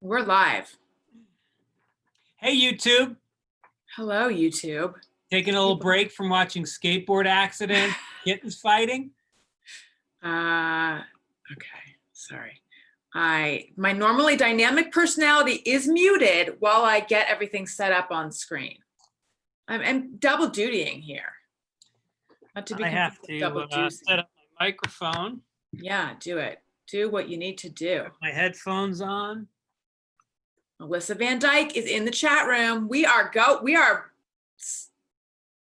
We're live. Hey, YouTube. Hello, YouTube. Taking a little break from watching skateboard accidents, kittens fighting. Okay, sorry. My normally dynamic personality is muted while I get everything set up on screen. I'm double dutying here. Not to be I have double to set up my microphone. Yeah, do it. Do what you need to do. Put my headphones on. Melissa Van Dyke is in the chat room.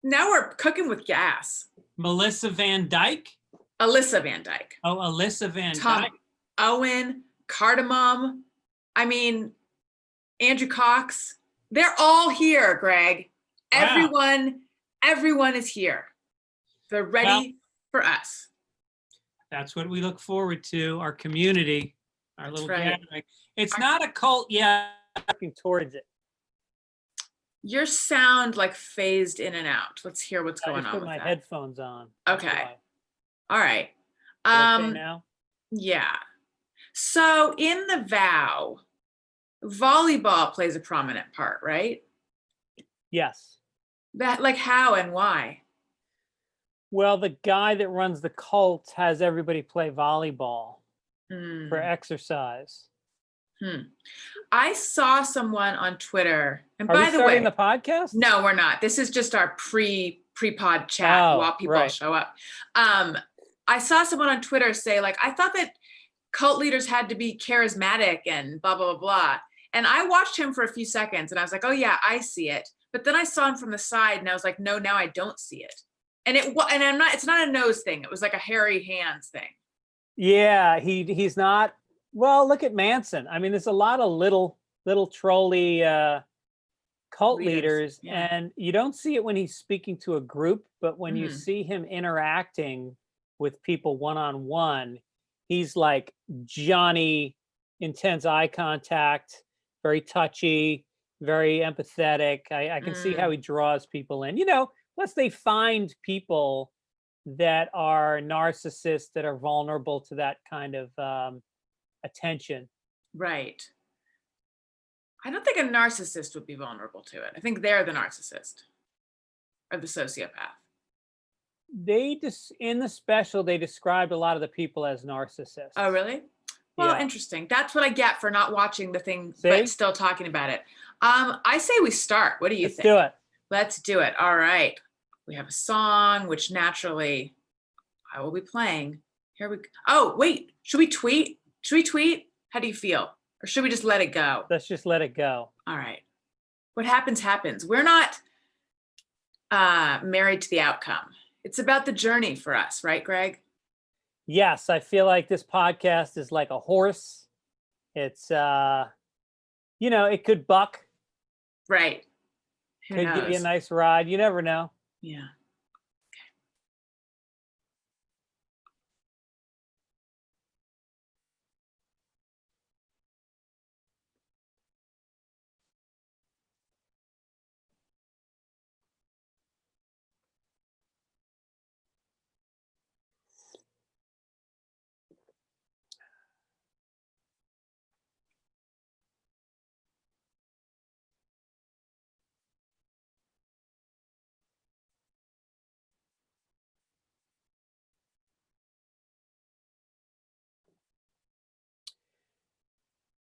Now we're cooking with gas. Melissa Van Dyke? Alyssa Van Dyke. Oh, Alyssa Van Tom Dyke. Owen, Cardamom. I mean, Andrew Cox. They're all here, Greg. Wow. Everyone is here. They're ready for us. That's what we look forward to, our community, our That's little right. gathering. It's not a cult yet. Working towards it. Your sound like phased in and out. Let's hear what's going on Put with my that. headphones on. Okay. All right. Okay now? Yeah. So in the vow, volleyball plays a prominent part, right? Yes. That, like, how and why? Well, the guy that runs the cult has everybody play volleyball for exercise. I saw someone on Twitter, and Are by we the starting way, the podcast? no, we're not. This is just our pre-pod chat while people show up. I saw someone on Twitter say, like, I thought that cult leaders had to be charismatic and blah, blah, blah, blah. And I watched him for a few seconds and I was like, oh yeah, I see it. But then I saw him from the side and I was like, no, now I don't see it. And it's not a nose thing. It was like a hairy hands thing. Yeah, he's not. Well, look at Manson. I mean, there's a lot of little trolly cult leaders, yeah. and you don't see it when he's speaking to a group, but when you see him interacting with people one-on-one, he's like Johnny, intense eye contact, very touchy, very empathetic. I can see how he draws people in. You know, unless they find people that are narcissists, that are vulnerable to that kind of attention. Right. I don't think a narcissist would be vulnerable to it. I think they're the narcissist or the sociopath. They just, in the special, they described a lot of the people as narcissists. Oh, really? Well, interesting. That's what I get for not watching the thing, but still talking about it. I say we start. What do you think? Let's do it. Let's do it. All right. We have a song, which naturally I will be playing. Here we go. Oh, wait. Should we tweet? Should we tweet? How do you feel? Or should we just let it go? Let's just let it go. All right. What happens, happens. We're not married to the outcome. It's about the journey for us, right, Greg? Yes, I feel like this podcast is like a horse. It's, you know, it could buck. Right. Could give you a nice ride. You never know. Yeah.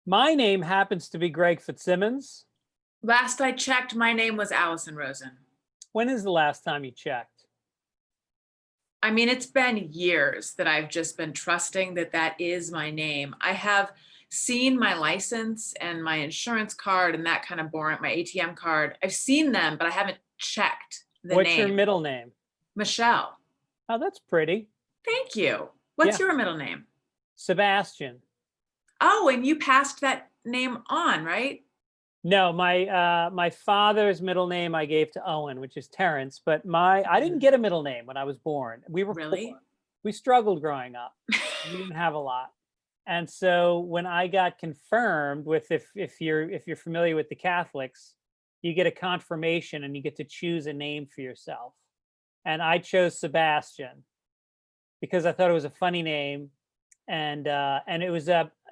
My name happens to be Greg Fitzsimmons. Last I checked, my name was Allison Rosen. When is the last time you checked? I mean, it's been years that I've just been trusting that that is my name. I have seen my license and my insurance card and that kind of boring, my ATM card. I've seen them, but I haven't checked the name. What's your middle name? Michelle. Oh, that's pretty. Thank you. What's your middle name? Sebastian. Oh, and you passed that name on, right? No, my father's middle name I gave to Owen, which is Terrence, but I didn't get a middle name when I was born. We were poor. We struggled growing up. We didn't have a lot. And so when I got confirmed with, if you're familiar with the Catholics, you get a confirmation and you get to choose a name for yourself. And I chose Sebastian because I thought it was a funny name, and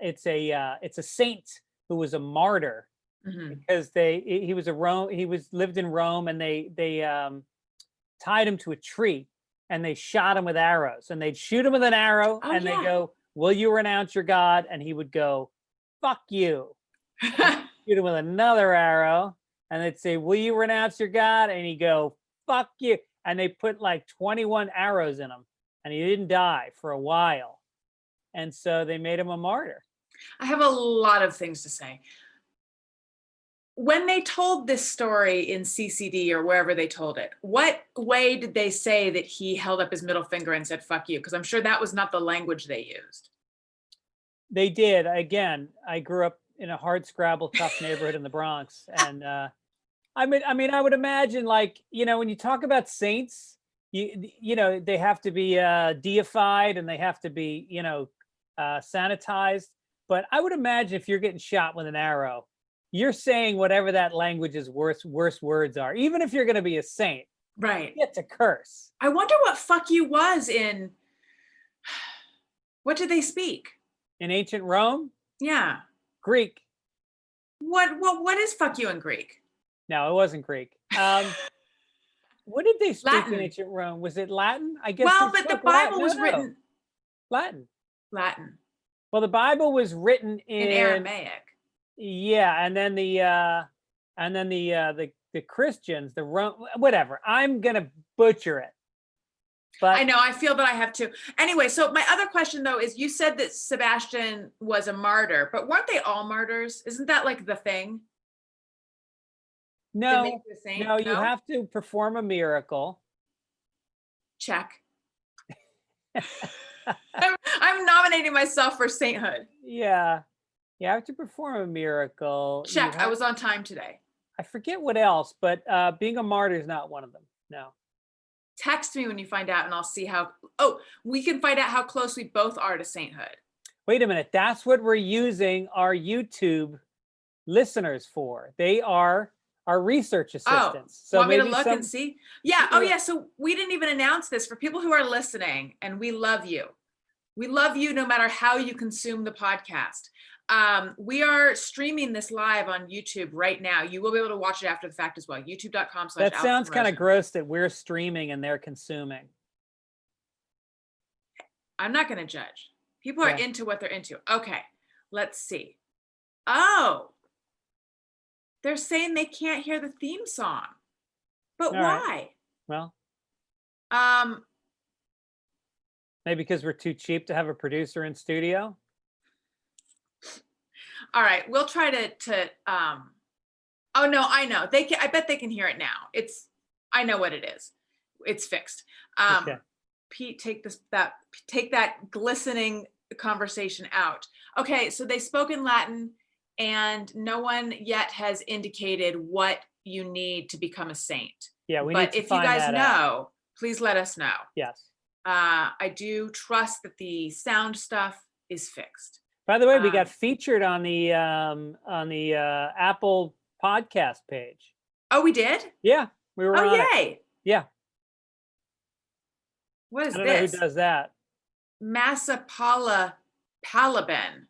it's a saint who was a martyr Mhm. because he lived in Rome, and they tied him to a tree and they shot him with arrows, and they'd shoot him with an arrow Oh, and they yeah. go, "Will you renounce your God?" And he would go, "Fuck you." Shoot him with another arrow and they'd say, "Will you renounce your God?" And he'd go, "Fuck you." And they put like 21 arrows in him and he didn't die for a while. And so they made him a martyr. I have a lot of things to say. When they told this story in CCD or wherever they told it, what way did they say that he held up his middle finger and said, "Fuck you"? Because I'm sure that was not the language they used. They did. Again, I grew up in a hard scrabble tough neighborhood in the Bronx. And I mean, I would imagine, like, when you talk about saints, they have to be deified and they have to be, sanitized. But I would imagine if you're getting shot with an arrow, you're saying whatever that language's worst words are, even if you're going to be a saint. Right. You get to curse. I wonder what "fuck you" was in. What did they speak? In ancient Rome? Yeah. Greek. What is "fuck you" in Greek? No, it wasn't Greek. What did they speak Latin. in ancient Rome? Was it Latin? I guess. Well, they but the spoke Bible Latin. was No. written Latin. Latin Well, the Bible was written in Aramaic. Yeah, and then the Christians, whatever. I'm gonna butcher it. But I know, I feel that I have to. Anyway, so my other question though is, you said that Sebastian was a martyr, but weren't they all martyrs? Isn't that like the thing? That makes no, you a saint? no, you have to perform a miracle. Check. I'm nominating myself for sainthood. Yeah, you have to perform a miracle. Check. I was on time today. I forget what else, but being a martyr is not one of them. No. Text me when you find out and I'll see how. Oh, we can find out how close we both are to sainthood. Wait a minute. That's what we're using our YouTube listeners for. They are our research assistants. So want me to look and see? Yeah. Oh, yeah. So we didn't even announce this for people who are listening, and we love you. We love you no matter how you consume the podcast. We are streaming this live on YouTube right now. You will be able to watch it after the fact as well. YouTube.com/. That sounds kind of gross that we're streaming and they're consuming. I'm not going to judge. People are into what they're into. Okay, let's see. Oh, they're saying they can't hear the theme song. But why? Well, maybe because we're too cheap to have a producer in studio. All right, we'll try to oh no, I know. I bet they can hear it now. I know what it is. It's fixed. Okay. Pete, take that glistening conversation out. Okay, so they spoke in Latin and no one yet has indicated what you need to become a saint. Yeah, we need to find if you guys know, out. Please let us know. Yes. I do trust that the sound stuff is fixed. By the way, we got featured on the Apple podcast page. Oh, we did? Yeah, we were on yay. it. Yeah. What is I don't this? know who does that. Massapala Palaben.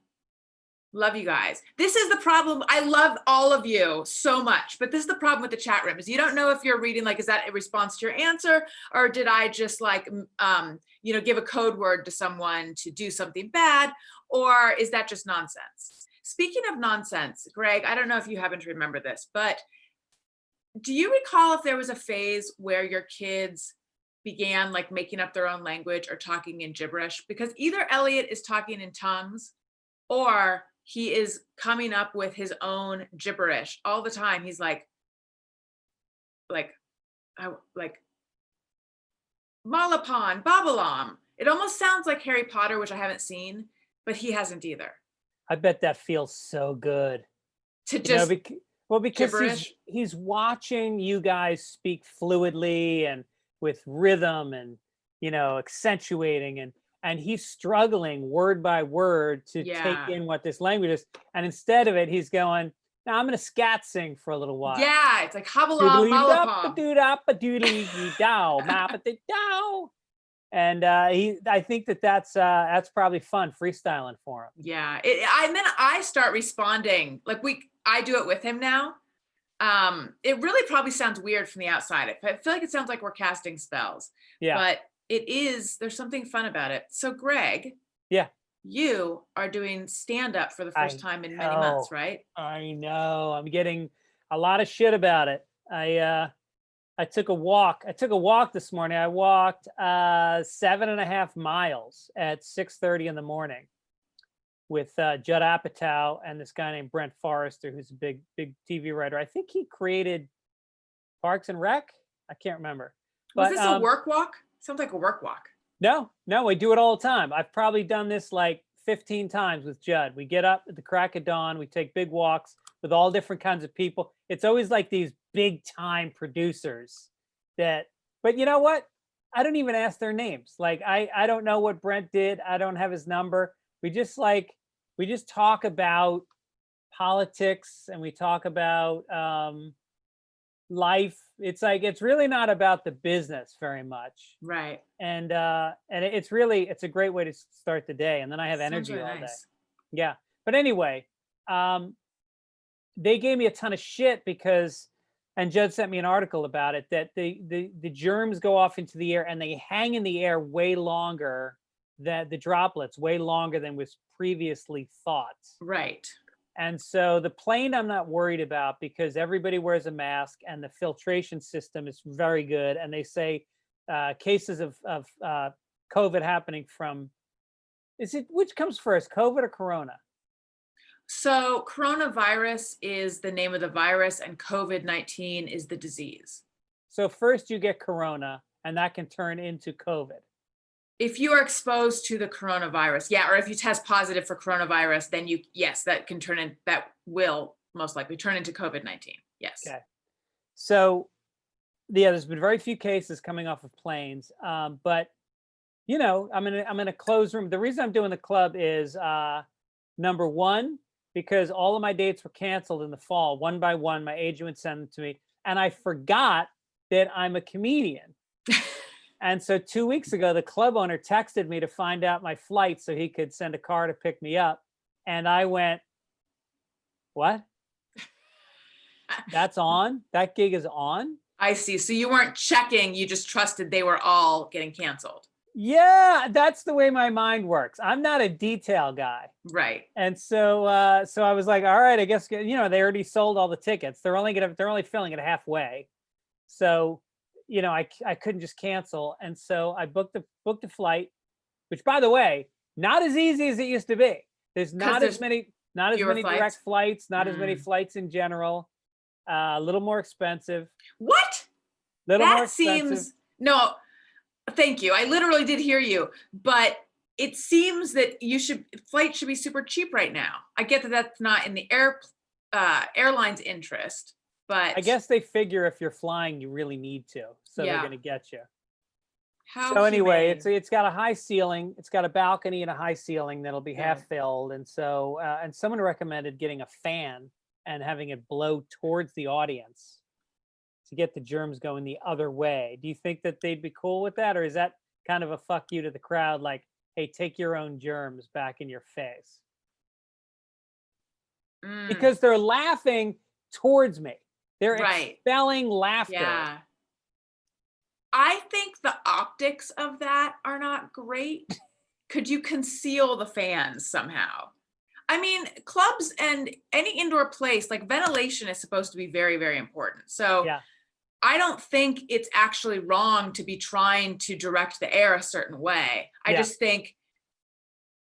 Love you guys. This is the problem. I love all of you so much, but this is the problem with the chat room is you don't know if you're reading, like, is that a response to your answer? Or did I just like, give a code word to someone to do something bad? Or is that just nonsense? Speaking of nonsense, Greg, I don't know if you happen to remember this, but do you recall if there was a phase where your kids began like making up their own language or talking in gibberish? Because either Elliot is talking in tongues or he is coming up with his own gibberish all the time. He's like Malapon, Babalam. It almost sounds like Harry Potter, which I haven't seen, but he hasn't either. I bet that feels so good. To just because he's watching you guys speak fluidly and with rhythm and accentuating and he's struggling word by word to take in what this language is. And instead of it, he's going, now I'm going to scat sing for a little while. Yeah, it's like Habalam, Malapam. And I think that's probably fun freestyling for him. Yeah. And then I start responding. Like I do it with him now. It really probably sounds weird from the outside. I feel like it sounds like we're casting spells. Yeah. But there's something fun about it. So Greg. Yeah. You are doing stand-up for the first time in many months, right? I know. I'm getting a lot of shit about it. I took a walk. I took a walk this morning. I walked 7.5 miles at 6:30 in the morning with Judd Apatow and this guy named Brent Forrester, who's a big TV writer. I think he created Parks and Rec. I can't remember. Was this a work walk? Sounds like a work walk. No, we do it all the time. I've probably done this like 15 times with Judd. We get up at the crack of dawn. We take big walks with all different kinds of people. It's always like these big time producers but you know what? I don't even ask their names. Like I don't know what Brent did. I don't have his number. We just talk about politics and we talk about life. It's like, it's really not about the business very much. Right. And it's a great way to start the day. And then I have energy all day. Yeah. But anyway, they gave me a ton of shit because, and Judd sent me an article about it, that the germs go off into the air and they hang in the air way longer, that the droplets way longer than was previously thought. Right. And so the plane I'm not worried about because everybody wears a mask and the filtration system is very good. And they say cases of COVID happening from, which comes first, COVID or Corona? So coronavirus is the name of the virus and COVID-19 is the disease. So first you get Corona and that can turn into COVID. If you are exposed to the coronavirus, yeah, or if you test positive for coronavirus, then that will most likely turn into COVID-19. Yes. Okay. So yeah, there's been very few cases coming off of planes. But you know, I'm in a closed room. The reason I'm doing the club is number one, because all of my dates were canceled in the fall, one by one. My agent would send them to me. And I forgot that I'm a comedian. And so 2 weeks ago, the club owner texted me to find out my flight so he could send a car to pick me up. And I went, what? That's on? That gig is on? I see. So you weren't checking, you just trusted they were all getting canceled. Yeah, that's the way my mind works. I'm not a detail guy. Right. And so so I was like, all right, I guess, you know, they already sold all the tickets. They're only filling it halfway. So, you know, I couldn't just cancel. And so I booked a flight, which by the way, not as easy as it used to be. There's not as many direct flights, not as many flights in general. A little more expensive. What? That seems, no, thank you. I literally did hear you, but it seems that flight should be super cheap right now. I get that that's not in the airline's interest, but I guess they figure if you're flying, you really need to, so they're going to get you. So anyway, it's got a high ceiling. It's got a balcony and a high ceiling that'll be half filled, and so and someone recommended getting a fan and having it blow towards the audience to get the germs going the other way. Do you think that they'd be cool with that? Or is that kind of a fuck you to the crowd? Like, hey, take your own germs back in your face. Because they're laughing towards me. They're expelling laughter. Yeah. I think the optics of that are not great. Could you conceal the fans somehow? I mean, clubs and any indoor place, like ventilation is supposed to be very, very important. So I don't think it's actually wrong to be trying to direct the air a certain way. I just think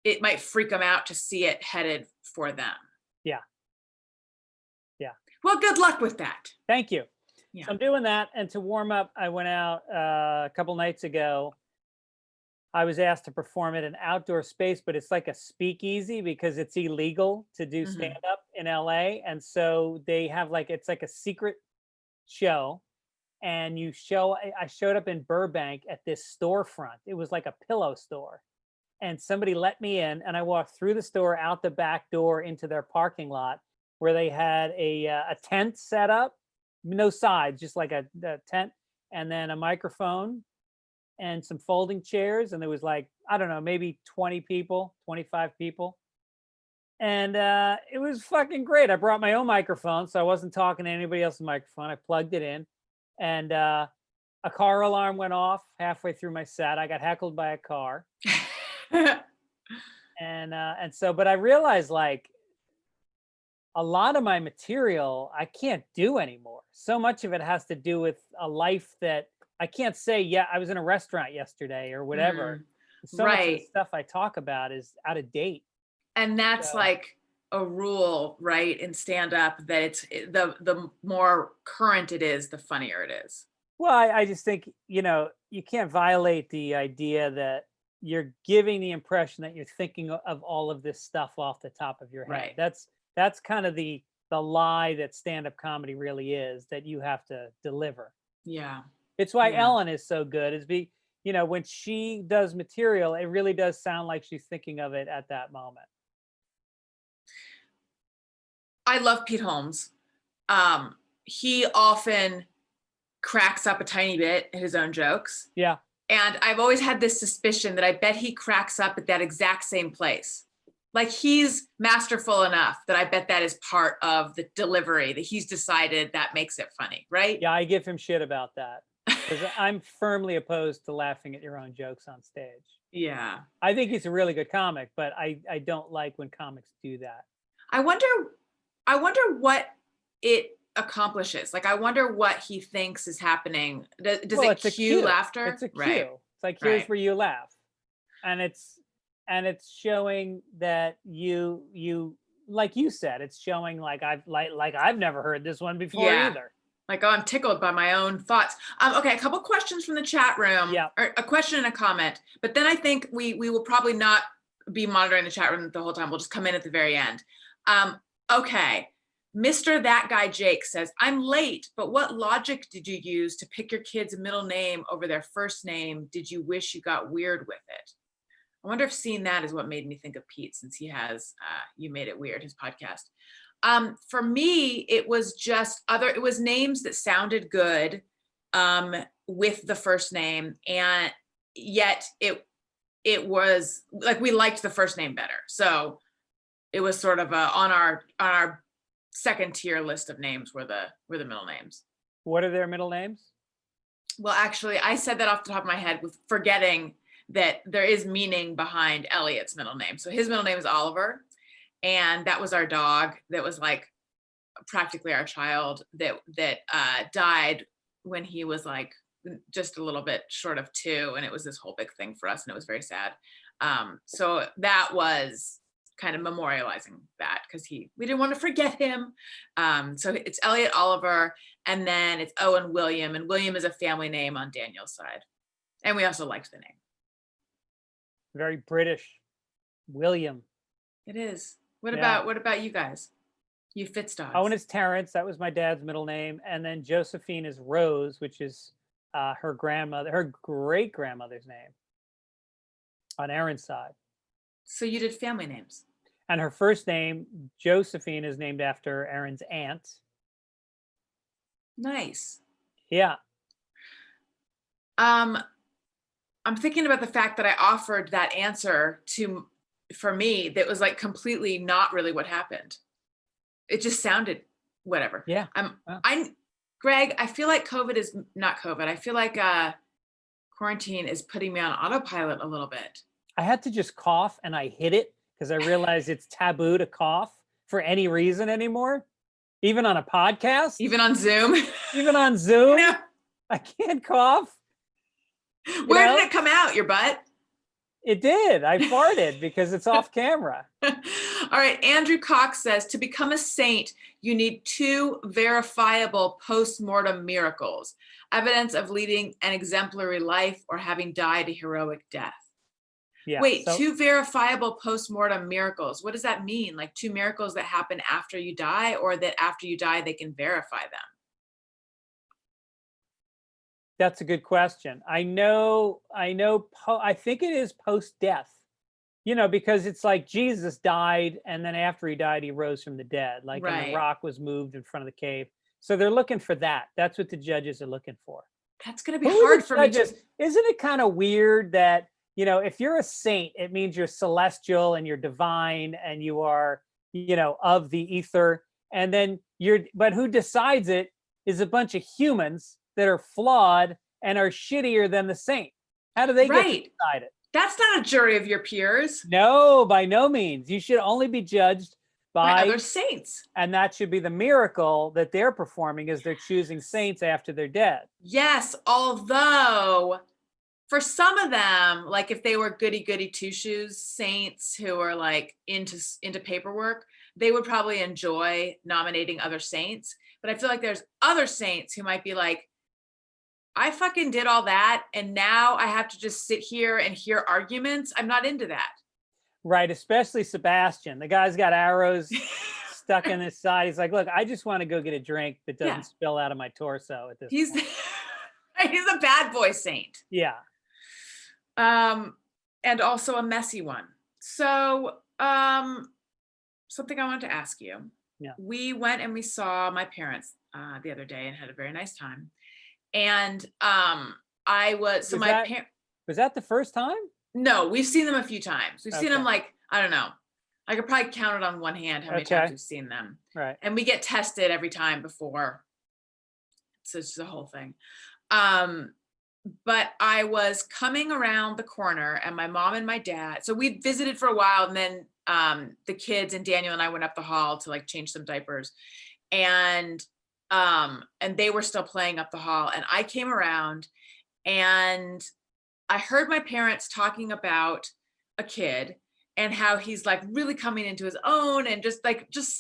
it might freak them out to see it headed for them. Yeah. Yeah. Well, good luck with that. Thank you. Yeah. So I'm doing that. And to warm up, I went out a couple nights ago. I was asked to perform at an outdoor space, but it's like a speakeasy because it's illegal to do stand-up in LA. And so they have it's like a secret show. And I showed up in Burbank at this storefront. It was like a pillow store. And somebody let me in and I walked through the store, out the back door into their parking lot where they had a tent set up, no sides, just like a tent, and then a microphone and some folding chairs, and there was like, I don't know, maybe 20 people, 25 people. And it was fucking great. I brought my own microphone, so I wasn't talking to anybody else's microphone. I plugged it in, and a car alarm went off halfway through my set. I got heckled by a car. And so, but I realized, like, a lot of my material I can't do anymore. So much of it has to do with a life that I can't say, yeah, I was in a restaurant yesterday or whatever. So much of the stuff I talk about is out of date. And that's like a rule, right, in stand-up, that it's the more current it is, the funnier it is. Well, I just think, you know, you can't violate the idea that you're giving the impression that you're thinking of all of this stuff off the top of your head. Right. That's kind of the lie that stand-up comedy really is, that you have to deliver. Yeah. It's why Ellen is so good, is you know, when she does material, it really does sound like she's thinking of it at that moment. I love Pete Holmes. He often cracks up a tiny bit at his own jokes. Yeah. And I've always had this suspicion that I bet he cracks up at that exact same place. Like, he's masterful enough that I bet that is part of the delivery, that he's decided that makes it funny, right? Yeah, I give him shit about that, because I'm firmly opposed to laughing at your own jokes on stage. Yeah. I think he's a really good comic, but I don't like when comics do that. I wonder what it accomplishes. Like, I wonder what he thinks is happening. Does it cue laughter? It's a cue. Right. It's like, here's where you laugh. And it's showing that you like you said, it's showing like I've never heard this one before either. Like, oh, I'm tickled by my own thoughts. Okay, a couple questions from the chat room. Yeah. Or a question and a comment. But then I think we will probably not be monitoring the chat room the whole time. We'll just come in at the very end. Okay. Mr. That Guy Jake says, I'm late, but what logic did you use to pick your kid's middle name over their first name? Did you wish you got weird with it? I wonder if seeing that is what made me think of Pete, since he has You Made It Weird, his podcast. For me, it was names that sounded good with the first name, and yet it was like, we liked the first name better. So it was sort of on our second tier list of names were the middle names. What are their middle names? Well, actually, I said that off the top of my head, with forgetting that there is meaning behind Elliot's middle name. So his middle name is Oliver, and that was our dog that was like practically our child that died when he was like just a little bit short of 2, and it was this whole big thing for us, and it was very sad. So that was kind of memorializing that, because we didn't want to forget him. So it's Elliot, Oliver, and then it's Owen William, and William is a family name on Daniel's side, and we also liked the name. Very British. William. It is. What about you guys? You Fitz-dogs. Owen is Terrence. That was my dad's middle name. And then Josephine is Rose, which is her great grandmother's name on Aaron's side. So you did family names. And her first name, Josephine, is named after Aaron's aunt. Nice. Yeah. I'm thinking about the fact that I offered that answer for me, that was like completely not really what happened. It just sounded whatever. Yeah. Greg, I feel like I feel like quarantine is putting me on autopilot a little bit. I had to just cough, and I hid it because I realized it's taboo to cough for any reason anymore. Even on a podcast. Even on Zoom. Even on Zoom. No. I can't cough. Where did it come out? Your butt? It did. I farted because it's off camera. All right. Andrew Cox says, to become a saint, you need 2 verifiable post-mortem miracles: evidence of leading an exemplary life or having died a heroic death. Yeah. Wait, 2 verifiable post-mortem miracles. What does that mean? Like 2 miracles that happen after you die, or that after you die, they can verify them? That's a good question. I think it is post-death, because it's like Jesus died, and then after he died, he rose from the dead. Like, and the rock was moved in front of the cave. So they're looking for that. That's what the judges are looking for. That's going to be hard for me. Isn't it kind of weird that, if you're a saint, it means you're celestial and you're divine and you are, of the ether. And then but who decides it is a bunch of humans that are flawed and are shittier than the saint. How do they get to decide it? That's not a jury of your peers. No, by no means. You should only be judged by other saints. And that should be the miracle that they're performing, is they're choosing saints after they're dead. Yes, although for some of them, like if they were goody two shoes saints who are like into paperwork, they would probably enjoy nominating other saints. But I feel like there's other saints who might be like, I fucking did all that and now I have to just sit here and hear arguments. I'm not into that. Right, especially Sebastian. The guy's got arrows stuck in his side. He's like, look, I just want to go get a drink that doesn't spill out of my torso at this point. He's a bad boy saint. Yeah. And also a messy one. So something I wanted to ask you. Yeah. We went and we saw my parents the other day and had a very nice time. And was that the first time? No, we've seen them a few times. We've seen them like, I don't know. I could probably count it on one hand how many times we've seen them. Right. And we get tested every time before. So it's just a whole thing. But I was coming around the corner and my mom and my dad, so we visited for a while and then the kids and Daniel and I went up the hall to like change some diapers. And they were still playing up the hall and I came around and I heard my parents talking about a kid and how he's like really coming into his own and just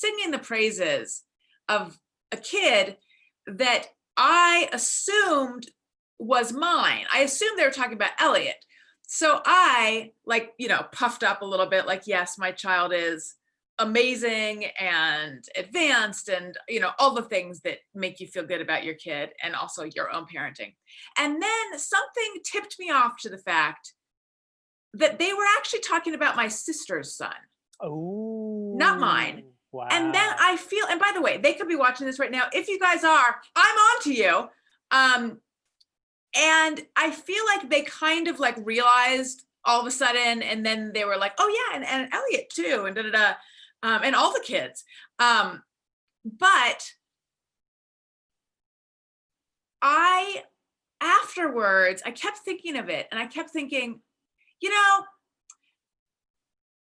singing the praises of a kid that I assumed was mine. I assumed they were talking about Elliot. So I puffed up a little bit like, yes, my child is amazing and advanced and all the things that make you feel good about your kid and also your own parenting. And then something tipped me off to the fact that they were actually talking about my sister's son. Oh, not mine. Wow. And then I feel, and by the way, they could be watching this right now. If you guys are, I'm on to you. And I feel like they kind of like realized all of a sudden, and then they were like, oh yeah, and Elliot too, and and all the kids. But afterwards, I kept thinking of it and I kept thinking,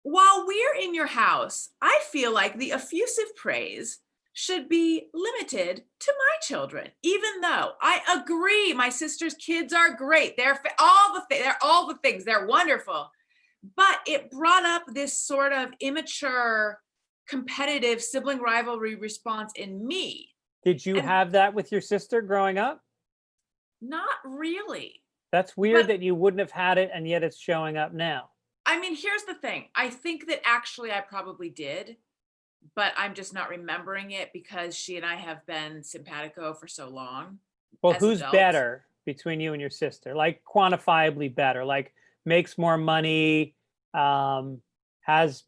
while we're in your house, I feel like the effusive praise should be limited to my children, even though I agree my sister's kids are great. They're all the things. They're wonderful. But it brought up this sort of immature, competitive sibling rivalry response in me. Did you have that with your sister growing up? Not really. That's weird that you wouldn't have had it and yet it's showing up now. I mean, here's the thing. I think that actually I probably did, but I'm just not remembering it because she and I have been simpatico for so long. Well, who's better between you and your sister? Like quantifiably better, like makes more money, has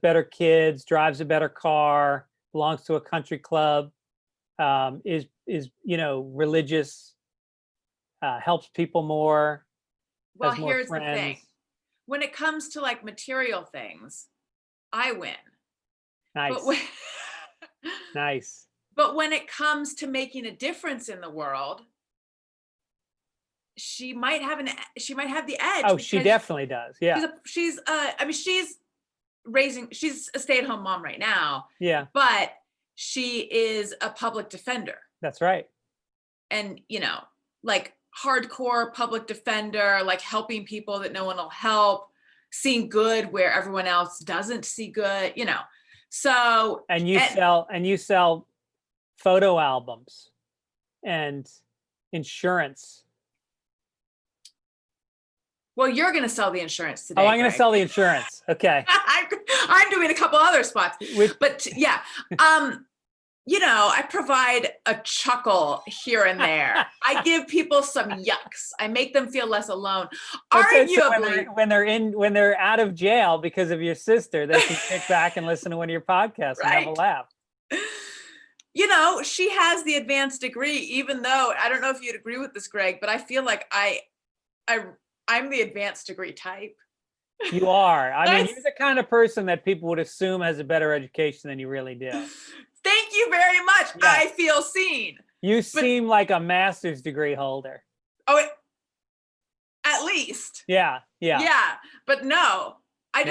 better kids, drives a better car, belongs to a country club, is religious, helps people more. Well, here's the thing. When it comes to like material things, I win. Nice. Nice. But when it comes to making a difference in the world, she might have the edge. Oh, she definitely does. Yeah. She's a stay-at-home mom right now. Yeah. But she is a public defender. That's right. And, like hardcore public defender, like helping people that no one will help, seeing good where everyone else doesn't see good, So and you sell photo albums and insurance. Well, you're going to sell the insurance today. Oh, I'm going to sell the insurance. Okay. I'm doing a couple other spots, but yeah. I provide a chuckle here and there. I give people some yucks. I make them feel less alone. Arguably, so when they're out of jail because of your sister, they can kick back and listen to one of your podcasts and have a laugh. You know, she has the advanced degree, even though, I don't know if you'd agree with this, Greg, but I feel like I'm the advanced degree type. You are. I mean, you're the kind of person that people would assume has a better education than you really do. Thank you very much. Yes. I feel seen. You seem like a master's degree holder. Oh, at least. Yeah. But no, I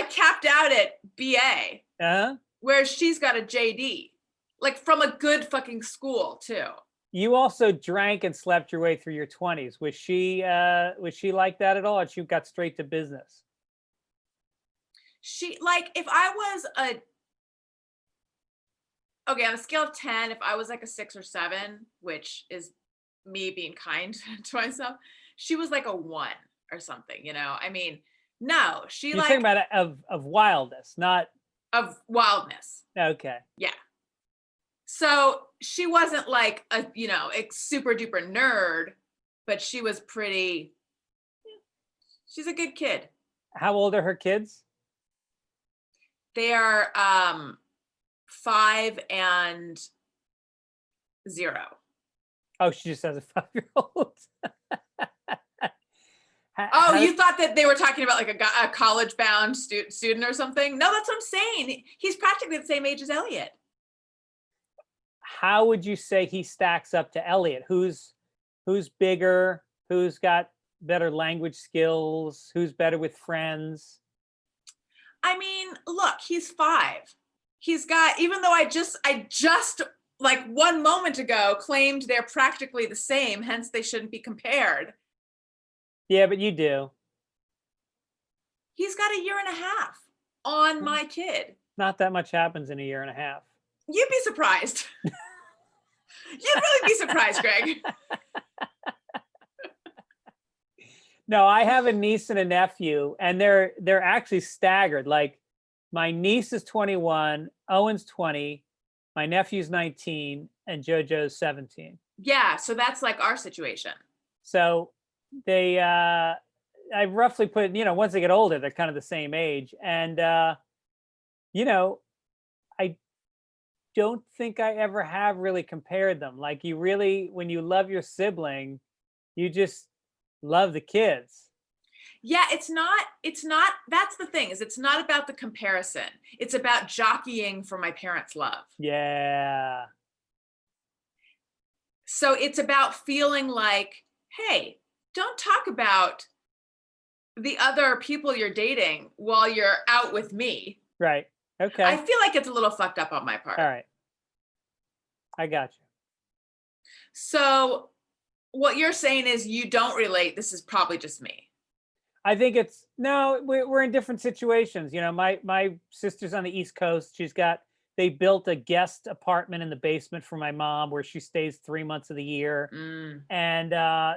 capped out at BA, where she's got a JD, like from a good fucking school too. You also drank and slept your way through your 20s. Was she like that at all, or she got straight to business? She, like, if I was on a scale of 10, if I was like a 6 or 7, which is me being kind to myself, she was like a 1 or something, you know? I mean, no, You're talking about of wildness, not of wildness. Okay. Yeah. So she wasn't like a, you know, a super duper nerd, but she was she's a good kid. How old are her kids? They are 5 and 0. Oh, she just has a 5-year-old. Oh, you thought that they were talking about like a college-bound student or something? No, that's what I'm saying. He's practically the same age as Elliot. How would you say he stacks up to Elliot? Who's bigger? Who's got better language skills? Who's better with friends? I mean, look, he's 5. He's got, even though I just like 1 moment ago claimed they're practically the same, hence they shouldn't be compared. Yeah, but you do. He's got 1.5 years on my kid. Not that much happens in 1.5 years. You'd be surprised. You'd really be surprised, Greg. No, I have a niece and a nephew, and they're actually staggered. Like, my niece is 21, Owen's 20, my nephew's 19, and JoJo's 17. Yeah, so that's like our situation. So they, I roughly put, you know, once they get older, they're kind of the same age. And, you know, I don't think I ever have really compared them. Like, you really, when you love your sibling, you just love the kids. Yeah, it's not, that's the thing, is it's not about the comparison. It's about jockeying for my parents' love. Yeah. So it's about feeling like, hey, don't talk about the other people you're dating while you're out with me. Right. Okay. I feel like it's a little fucked up on my part. All right. I got you. So what you're saying is you don't relate. This is probably just me. I think it's, no, we're in different situations. You know, my sister's on the East Coast. They built a guest apartment in the basement for my mom where she stays 3 months of the year. And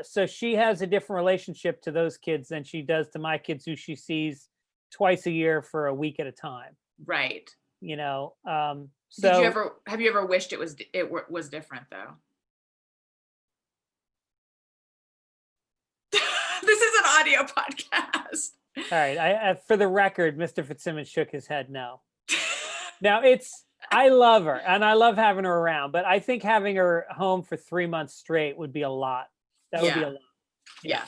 so she has a different relationship to those kids than she does to my kids, who she sees twice a year for a week at a time. Right. You know, so have you ever wished it was different though? This is an audio podcast. All right. For the record, Mr. Fitzsimmons shook his head no. Now, I love her and I love having her around, but I think having her home for 3 months straight would be a lot. That would be a lot. Yeah.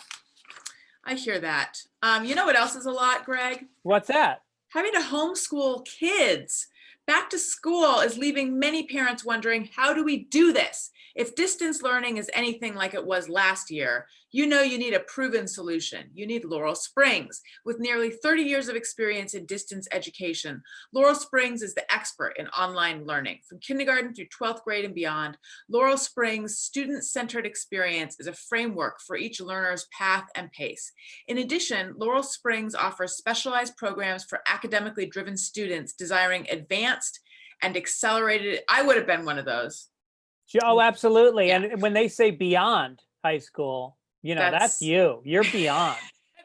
I hear that. You know what else is a lot, Greg? What's that? Having to homeschool kids. Back to school is leaving many parents wondering, how do we do this? If distance learning is anything like it was last year, you know you need a proven solution. You need Laurel Springs. With nearly 30 years of experience in distance education, Laurel Springs is the expert in online learning. From kindergarten through 12th grade and beyond, Laurel Springs' student-centered experience is a framework for each learner's path and pace. In addition, Laurel Springs offers specialized programs for academically driven students desiring advanced and accelerated. I would have been one of those. Oh, absolutely. Yeah. And when they say beyond high school, you know, that's you. You're beyond.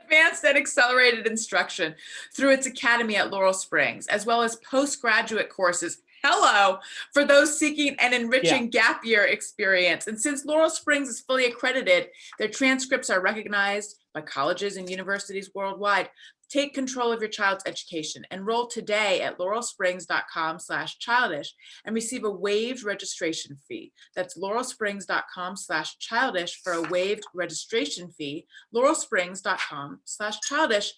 Advanced and accelerated instruction through its academy at Laurel Springs, as well as postgraduate courses. Hello, for those seeking an enriching gap year experience. And since Laurel Springs is fully accredited, their transcripts are recognized by colleges and universities worldwide. Take control of your child's education. Enroll today at laurelsprings.com/childish and receive a waived registration fee. That's laurelsprings.com/childish for a waived registration fee. laurelsprings.com/childish.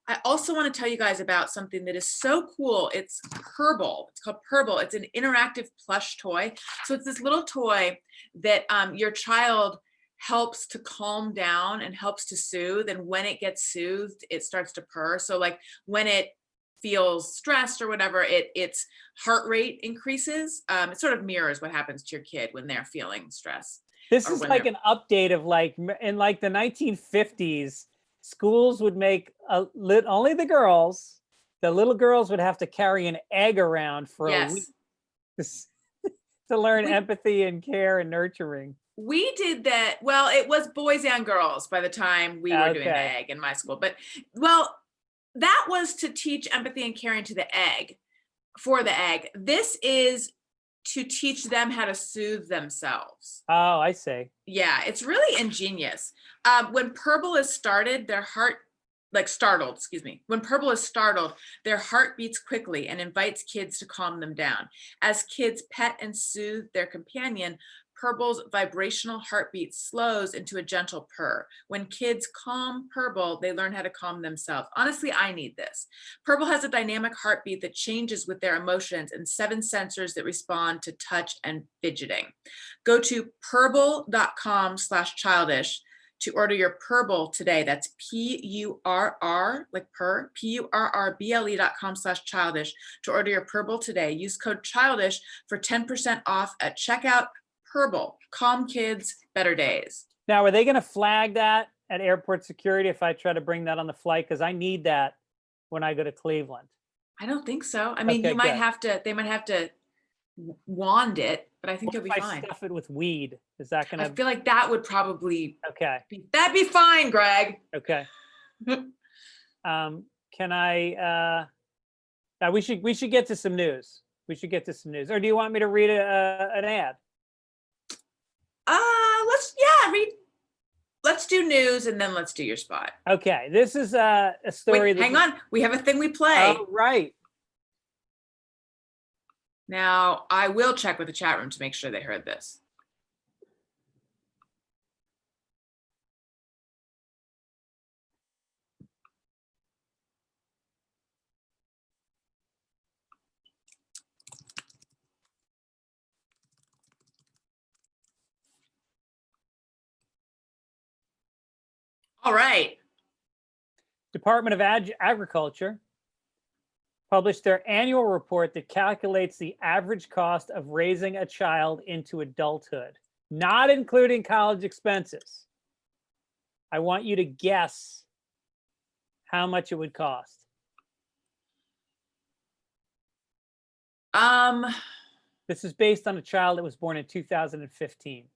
I also want to tell you guys about something that is so cool. It's Purble. It's called Purble. It's an interactive plush toy. So it's this little toy that your child helps to calm down and helps to soothe. And when it gets soothed, it starts to purr. So like when it feels stressed or whatever, its heart rate increases. It sort of mirrors what happens to your kid when they're feeling stress. This is like an update of like in like the 1950s. Schools would make only the little girls would have to carry an egg around for a week to learn empathy and care and nurturing. We did that. Well, it was boys and girls by the time we were doing the egg in my school. But that was to teach empathy and caring to the egg, for the egg. This is to teach them how to soothe themselves. Oh, I see. Yeah, it's really ingenious. When Purble is started, when Purble is startled, their heart beats quickly and invites kids to calm them down. As kids pet and soothe their companion, Purble's vibrational heartbeat slows into a gentle purr. When kids calm Purble, they learn how to calm themselves. Honestly, I need this. Purble has a dynamic heartbeat that changes with their emotions and 7 sensors that respond to touch and fidgeting. Go to purble.com/childish to order your Purble today. That's PURR, like purr, PURRBLE.com/childish to order your Purble today. Use code CHILDISH for 10% off at checkout. Purble, calm kids, better days. Now, are they going to flag that at airport security if I try to bring that on the flight? Because I need that when I go to Cleveland. I don't think so. I mean, they might have to wand it, but I think you'll be fine. Stuff it with weed. Is that going to? I feel like that would probably. Okay. That'd be fine, Greg. Okay. Can I? We should get to some news. Or do you want me to read an ad? Let's do news and then let's do your spot. Okay, this is a story. Wait, hang on, we have a thing we play. Oh, right. Now, I will check with the chat room to make sure they heard this. All right. Department of Agriculture published their annual report that calculates the average cost of raising a child into adulthood, not including college expenses. I want you to guess how much it would cost. This is based on a child that was born in 2015.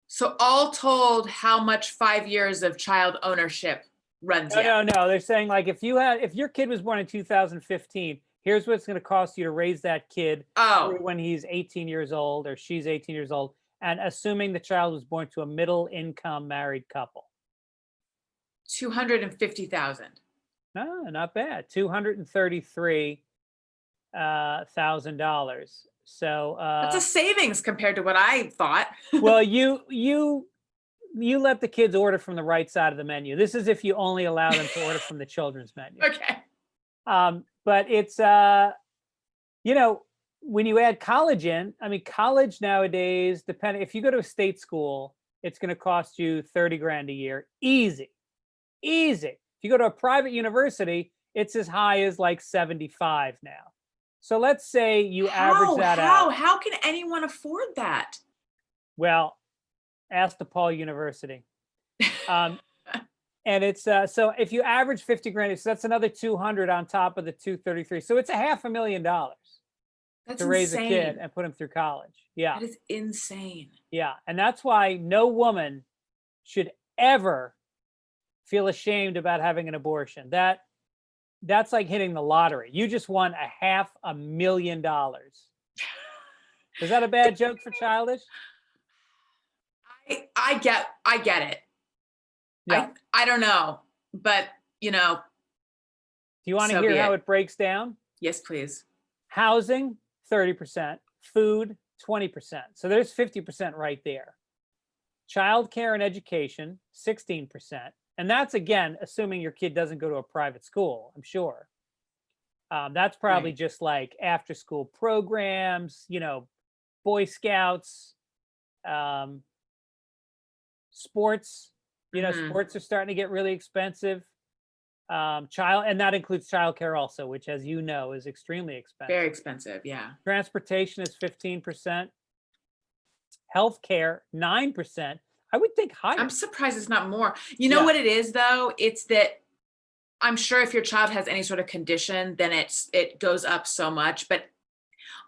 So all told, how much 5 years of child ownership runs you? No. They're saying like if your kid was born in 2015, here's what it's going to cost you to raise that kid when he's 18 years old or she's 18 years old, and assuming the child was born to a middle-income married couple. $250,000. No, not bad. $233,000. So that's a savings compared to what I thought. Well, you let the kids order from the right side of the menu. This is if you only allow them to order from the children's menu. Okay. But it's when you add college in, I mean, college nowadays, if you go to a state school, it's going to cost you $30,000 a year. Easy. If you go to a private university, it's as high as like 75 now. So let's say you average that out. How can anyone afford that? Well, ask DePaul University. And it's so if you average $50,000, so that's another 200 on top of the 233. So it's $500,000 to raise a kid and put him through college. Yeah, that is insane. Yeah, and that's why no woman should ever feel ashamed about having an abortion. That's like hitting the lottery. You just won $500,000. Is that a bad joke for Childish? I get it. Yeah. I don't know, but Do you want to hear how it breaks down? Yes, please. Housing, 30%, food, 20%. So there's 50% right there. Childcare and education, 16%. And that's, again, assuming your kid doesn't go to a private school, I'm sure. That's probably just like after school programs, Boy Scouts, sports, sports are starting to get really expensive. And that includes childcare also, which, as you know, is extremely expensive. Very expensive, yeah. Transportation is 15%. Healthcare, 9%. I would think higher. I'm surprised it's not more. You know what it is, though? It's that I'm sure if your child has any sort of condition, then it goes up so much. But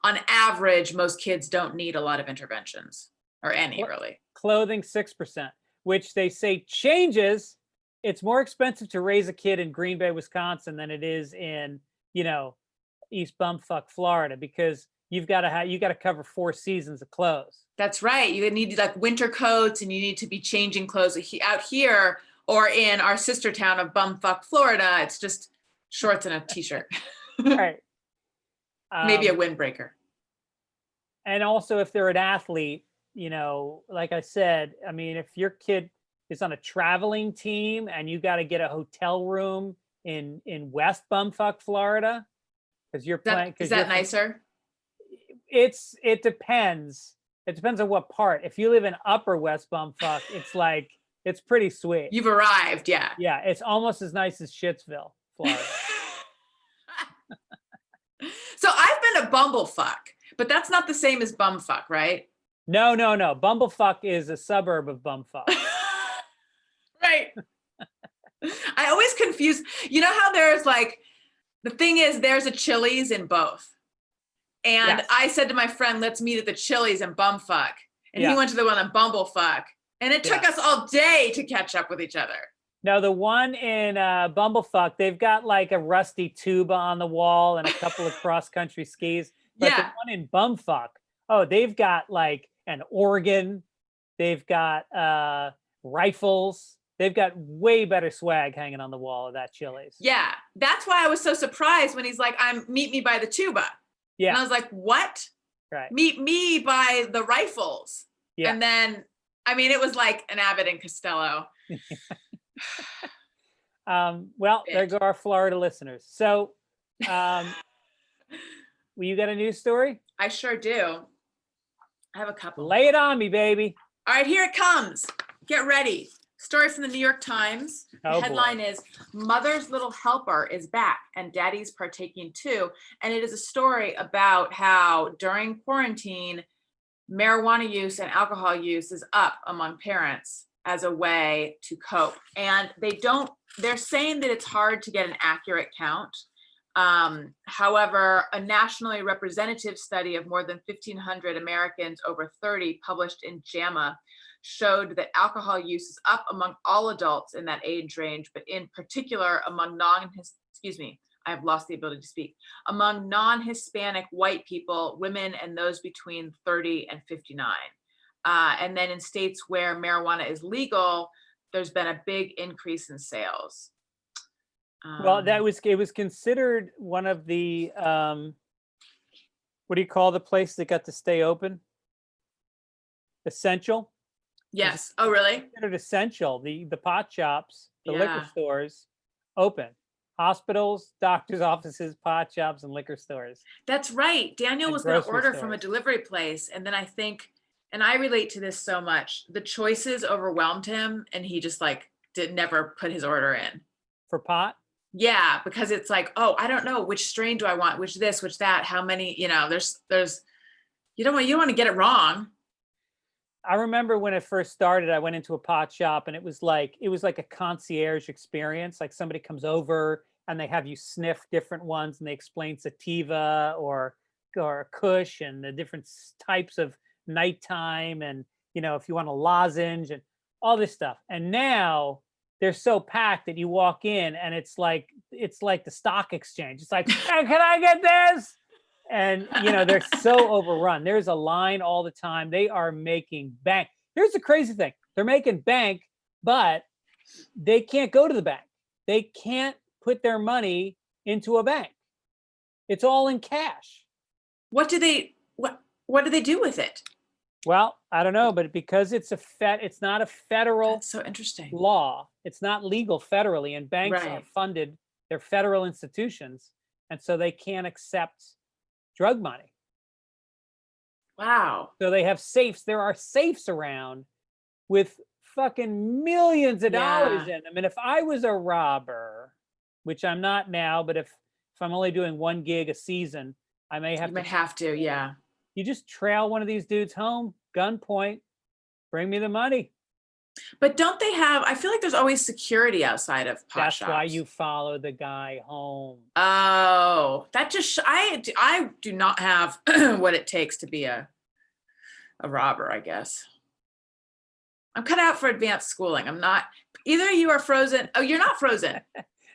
on average, most kids don't need a lot of interventions or any, really. Clothing, 6%, which they say changes. It's more expensive to raise a kid in Green Bay, Wisconsin than it is in, East Bumfuck, Florida, because you got to cover 4 seasons of clothes. That's right. You need like winter coats, and you need to be changing clothes out here, or in our sister town of Bumfuck, Florida. It's just shorts and a t-shirt. Right. Maybe a windbreaker. And also, if they're an athlete, like I said, I mean, if your kid is on a traveling team and you got to get a hotel room in West Bumfuck, Florida, because you're playing. Is that nicer? It depends. It depends on what part. If you live in Upper West Bumfuck, it's pretty sweet. You've arrived, yeah. Yeah, it's almost as nice as Shittsville, Florida. So I've been to Bumblefuck, but that's not the same as Bumfuck, right? No. Bumblefuck is a suburb of Bumfuck. Right. I always confuse. You know how there's the thing is, there's a Chili's in both. And I said to my friend, let's meet at the Chili's in Bumfuck. And he went to the one in Bumblefuck. And it took us all day to catch up with each other. No, the one in Bumblefuck, they've got like a rusty tuba on the wall and a couple of cross-country skis. But the one in Bumfuck, they've got like an organ. They've got rifles. They've got way better swag hanging on the wall of that Chili's. Yeah, that's why I was so surprised when he's like, meet me by the tuba. Yeah. And I was like, what? Right. Meet me by the rifles. Yeah. And then, it was like an Abbott and Costello. Well, there go our Florida listeners. So, well, you got a news story? I sure do. I have a couple. Lay it on me, baby. All right, here it comes. Get ready. Story from the New York Times. The headline is Mother's Little Helper is back and Daddy's partaking too. And it is a story about how during quarantine, marijuana use and alcohol use is up among parents as a way to cope. And they're saying that it's hard to get an accurate count. However, a nationally representative study of more than 1,500 Americans over 30 published in JAMA showed that alcohol use is up among all adults in that age range, but in particular among among non-Hispanic white people, women, and those between 30 and 59. And then in states where marijuana is legal, there's been a big increase in sales. Well, it was considered one of the, what do you call the place that got to stay open? Essential. Yes. Oh, really? Considered essential. The pot shops, the liquor stores, open. Hospitals, doctors' offices, pot shops, and liquor stores. That's right. Daniel was going to order from a delivery place, and then I think, and I relate to this so much, the choices overwhelmed him, and he just never put his order in. For pot? Yeah, because it's like, I don't know, which strain do I want, which this, which that, how many, there's you don't want to get it wrong. I remember when it first started, I went into a pot shop and it was like a concierge experience. Like somebody comes over and they have you sniff different ones and they explain sativa or Kush and the different types of nighttime and, if you want a lozenge and all this stuff. And now they're so packed that you walk in and it's like the stock exchange. It's like, hey, can I get this? And, they're so overrun. There's a line all the time. They are making bank. Here's the crazy thing. They're making bank, but they can't go to the bank. they can't put their money into a bank. It's all in cash. What do they do with it? Well, I don't know, but because it's not a federal That's so interesting. law, it's not legal federally, and banks are Right. funded, they're federal institutions, and so they can't accept drug money. Wow. So they have safes. There are safes around with fucking millions of dollars in them. And if I was a robber, which I'm not now, but if I'm only doing 1 gig a season, I may have You might have to, yeah. You just trail one of these dudes home, gunpoint, bring me the money. But don't they have, I feel like there's always security outside of pot shops. That's why you follow the guy home. Oh, that just, I do not have what it takes to be a robber, I guess. I'm cut out for advanced schooling. I'm not, either you are frozen. Oh, you're not frozen.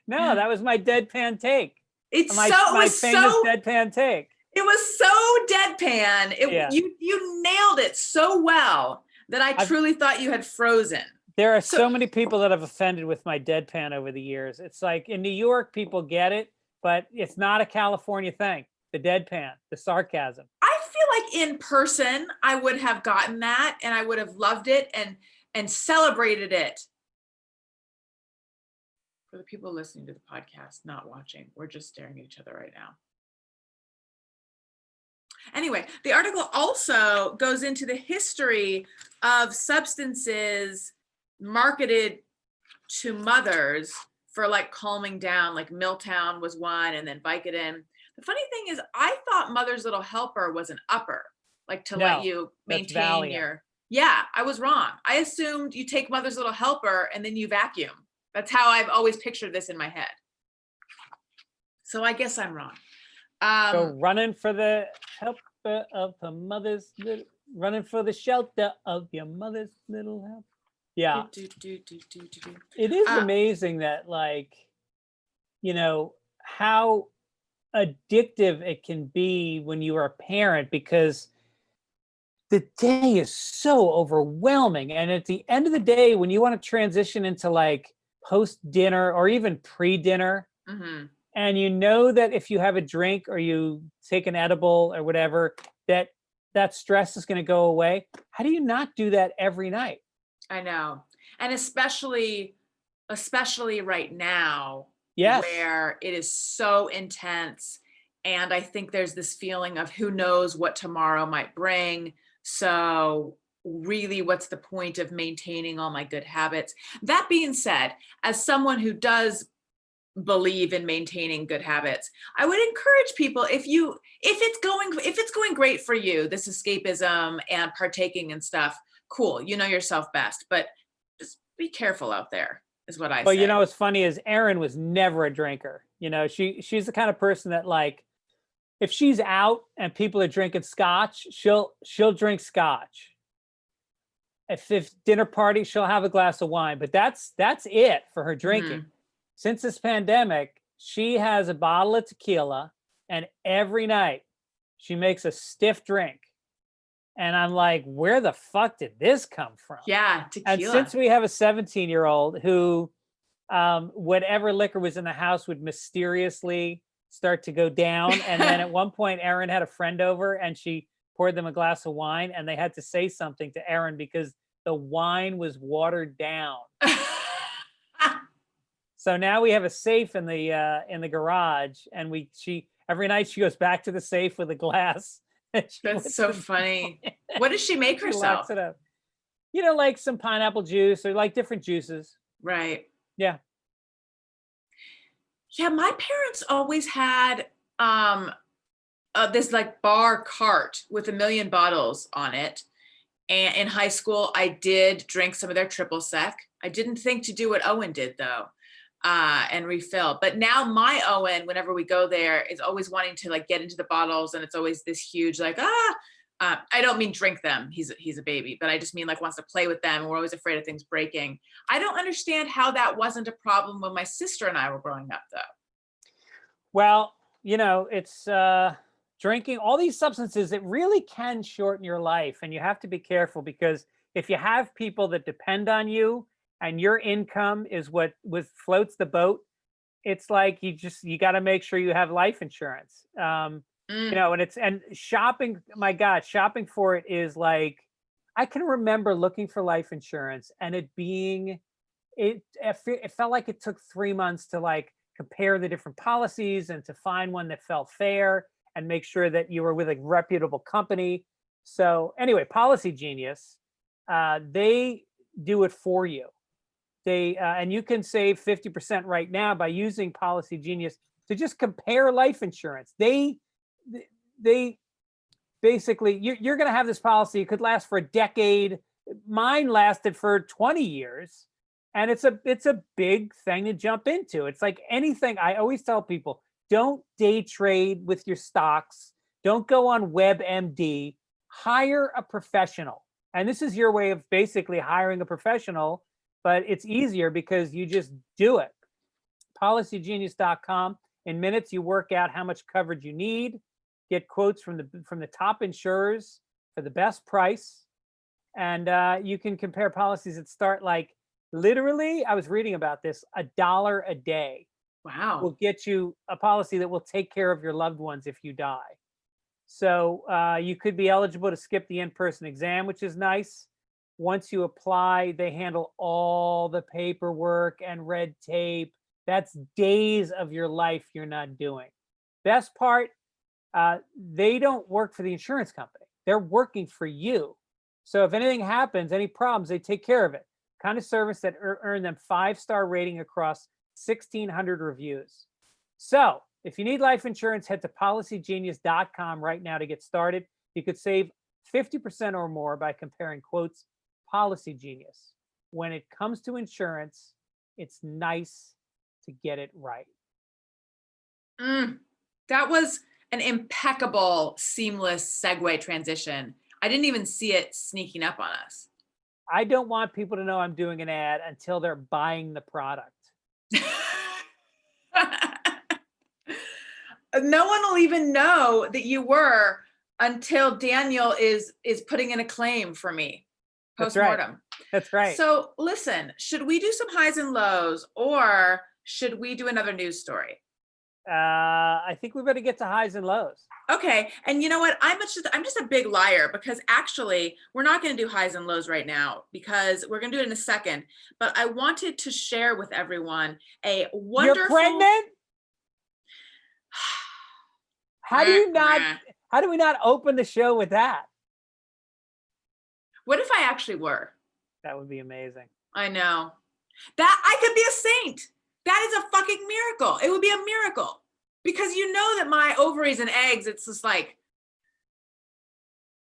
No, that was my deadpan take. It's my famous deadpan take. It was so deadpan. You nailed it so well that I truly thought you had frozen. There are so many people that have offended with my deadpan over the years. It's like in New York, people get it, but it's not a California thing. The deadpan, the sarcasm. I feel like in person, I would have gotten that and I would have loved it and celebrated it. For the people listening to the podcast, not watching, we're just staring at each other right now. Anyway, the article also goes into the history of substances marketed to mothers for like calming down, like Milltown was one, and then Vicodin. The funny thing is, I thought Mother's Little Helper was an upper, like to let you maintain your. Yeah, I was wrong. I assumed you take Mother's Little Helper and then you vacuum. That's how I've always pictured this in my head. So I guess I'm wrong. So running for the helper of her mother's little, running for the shelter of your mother's little help. Yeah. It is amazing that, like, you know, how addictive it can be when you are a parent, because the day is so overwhelming. And at the end of the day, when you want to transition into like post dinner or even pre-dinner, and you know that if you have a drink or you take an edible or whatever, that stress is going to go away. How do you not do that every night? I know. And especially right now, where it is so intense. And I think there's this feeling of who knows what tomorrow might bring. So really, what's the point of maintaining all my good habits? That being said, as someone who does believe in maintaining good habits, I would encourage people, if it's going great for you, this escapism and partaking and stuff, cool, you know yourself best, but just be careful out there is what I say. Well, you know, what's funny is Erin was never a drinker. You know, she's the kind of person that, like, if she's out and people are drinking scotch, she'll drink scotch. If dinner party, she'll have a glass of wine, but that's it for her drinking. Since this pandemic, she has a bottle of tequila, and every night she makes a stiff drink. And I'm like, where the fuck did this come from? Yeah, tequila. And since we have a 17-year-old who, whatever liquor was in the house would mysteriously start to go down. And then at one point, Erin had a friend over and she poured them a glass of wine, and they had to say something to Erin because the wine was watered down. So now we have a safe in the garage, and she every night she goes back to the safe with a glass. That's so funny. What does she make herself? It up. You know, like some pineapple juice or like different juices. Right. Yeah. Yeah, my parents always had this like bar cart with 1 million bottles on it. And in high school, I did drink some of their triple sec. I didn't think to do what Owen did though. And refill. But now my Owen, whenever we go there, is always wanting to like get into the bottles, and it's always this huge like I don't mean drink them. He's a baby, but I just mean like wants to play with them. And we're always afraid of things breaking. I don't understand how that wasn't a problem when my sister and I were growing up, though. Well, you know, it's drinking all these substances. It really can shorten your life, and you have to be careful, because if you have people that depend on you and your income is what floats the boat, it's like you got to make sure you have life insurance. And shopping, my God, shopping for it is like, I can remember looking for life insurance and it felt like it took 3 months to like compare the different policies and to find one that felt fair and make sure that you were with a reputable company. So anyway, Policy Genius, they do it for you. And you can save 50% right now by using Policy Genius to just compare life insurance. They basically, you're going to have this policy. It could last for a decade. Mine lasted for 20 years. And it's a big thing to jump into. It's like anything. I always tell people, don't day trade with your stocks. Don't go on WebMD. Hire a professional. And this is your way of basically hiring a professional, but it's easier because you just do it. PolicyGenius.com. In minutes, you work out how much coverage you need, get quotes from the top insurers for the best price. And you can compare policies that start like, literally, I was reading about this, $1 a day. Wow. Will get you a policy that will take care of your loved ones if you die. So you could be eligible to skip the in-person exam, which is nice. Once you apply, they handle all the paperwork and red tape. That's days of your life you're not doing. Best part, they don't work for the insurance company. They're working for you. So if anything happens, any problems, they take care of it. Kind of service that earned them 5-star rating across 1,600 reviews. So if you need life insurance, head to PolicyGenius.com right now to get started. You could save 50% or more by comparing quotes. Policy Genius. When it comes to insurance, it's nice to get it right. That was an impeccable, seamless segue transition. I didn't even see it sneaking up on us. I don't want people to know I'm doing an ad until they're buying the product. No one will even know that you were until Daniel is putting in a claim for me post-mortem. That's right. So listen, should we do some highs and lows, or should we do another news story? I think we better get to highs and lows. Okay. And you know what? I'm just a big liar, because actually we're not going to do highs and lows right now, because we're going to do it in a second. But I wanted to share with everyone a wonderful. You're pregnant? How do we not open the show with that? What if I actually were? That would be amazing. I know. That I could be a saint. That is a fucking miracle. It would be a miracle, because you know that my ovaries and eggs, it's just like,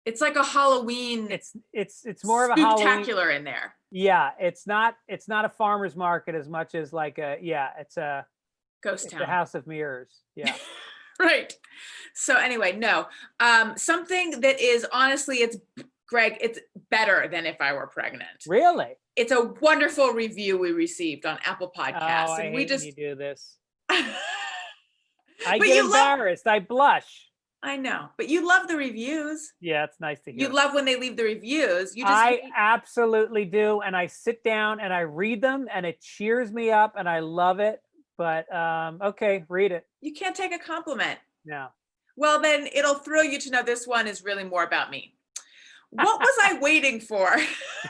it's like a Halloween. It's more of a Halloween spectacular in there. Yeah, it's not a farmer's market as much as like it's a ghost town. The House of Mirrors. Yeah. Right. So anyway, no. Something that is honestly, it's Greg, it's better than if I were pregnant. Really? It's a wonderful review we received on Apple Podcasts. Oh, I hate when you do this. I But get embarrassed. I blush. I know, but you love the reviews. Yeah, it's nice to hear. You love when they leave the reviews. I absolutely do. And I sit down and I read them and it cheers me up and I love it. But okay, read it. You can't take a compliment. No. Well, then it'll thrill you to know this one is really more about me. What was I waiting for?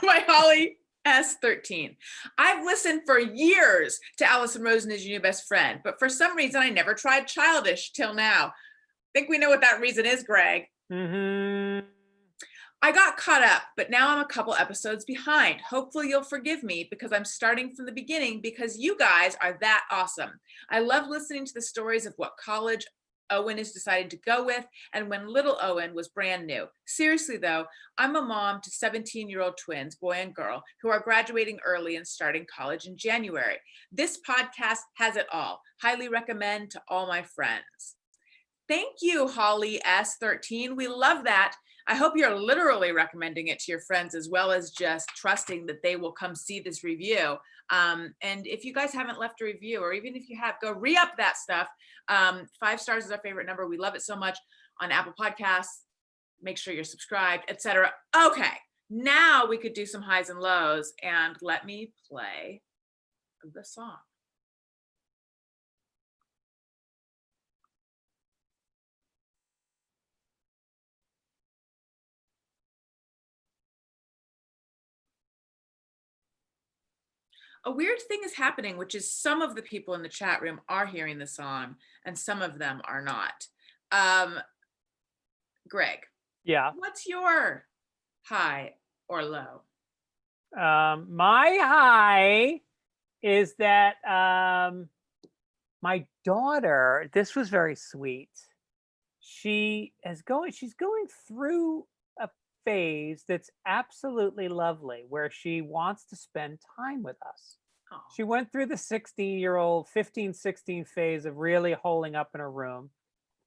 By Holly S13. I've listened for years to Allison Rosen Is Your New Best Friend, but for some reason I never tried Childish till now. I think we know what that reason is, Greg. Mm-hmm. I got caught up, but now I'm a couple episodes behind. Hopefully you'll forgive me, because I'm starting from the beginning, because you guys are that awesome. I love listening to the stories of what college Owen is decided to go with, and when little Owen was brand new. Seriously though, I'm a mom to 17-year-old twins, boy and girl, who are graduating early and starting college in January. This podcast has it all. Highly recommend to all my friends. Thank you, Holly S13. We love that. I hope you're literally recommending it to your friends, as well as just trusting that they will come see this review. And if you guys haven't left a review, or even if you have, go re-up that stuff. 5 stars is our favorite number. We love it so much on Apple Podcasts. Make sure you're subscribed, etc. Okay, Now we could do some highs and lows, and let me play the song. A weird thing is happening, which is some of the people in the chat room are hearing the song and some of them are not. Greg. Yeah. What's your high or low? My high is that my daughter, this was very sweet. She's going through a phase that's absolutely lovely where she wants to spend time with us. Oh. She went through the 16 16 phase of really holding up in her room.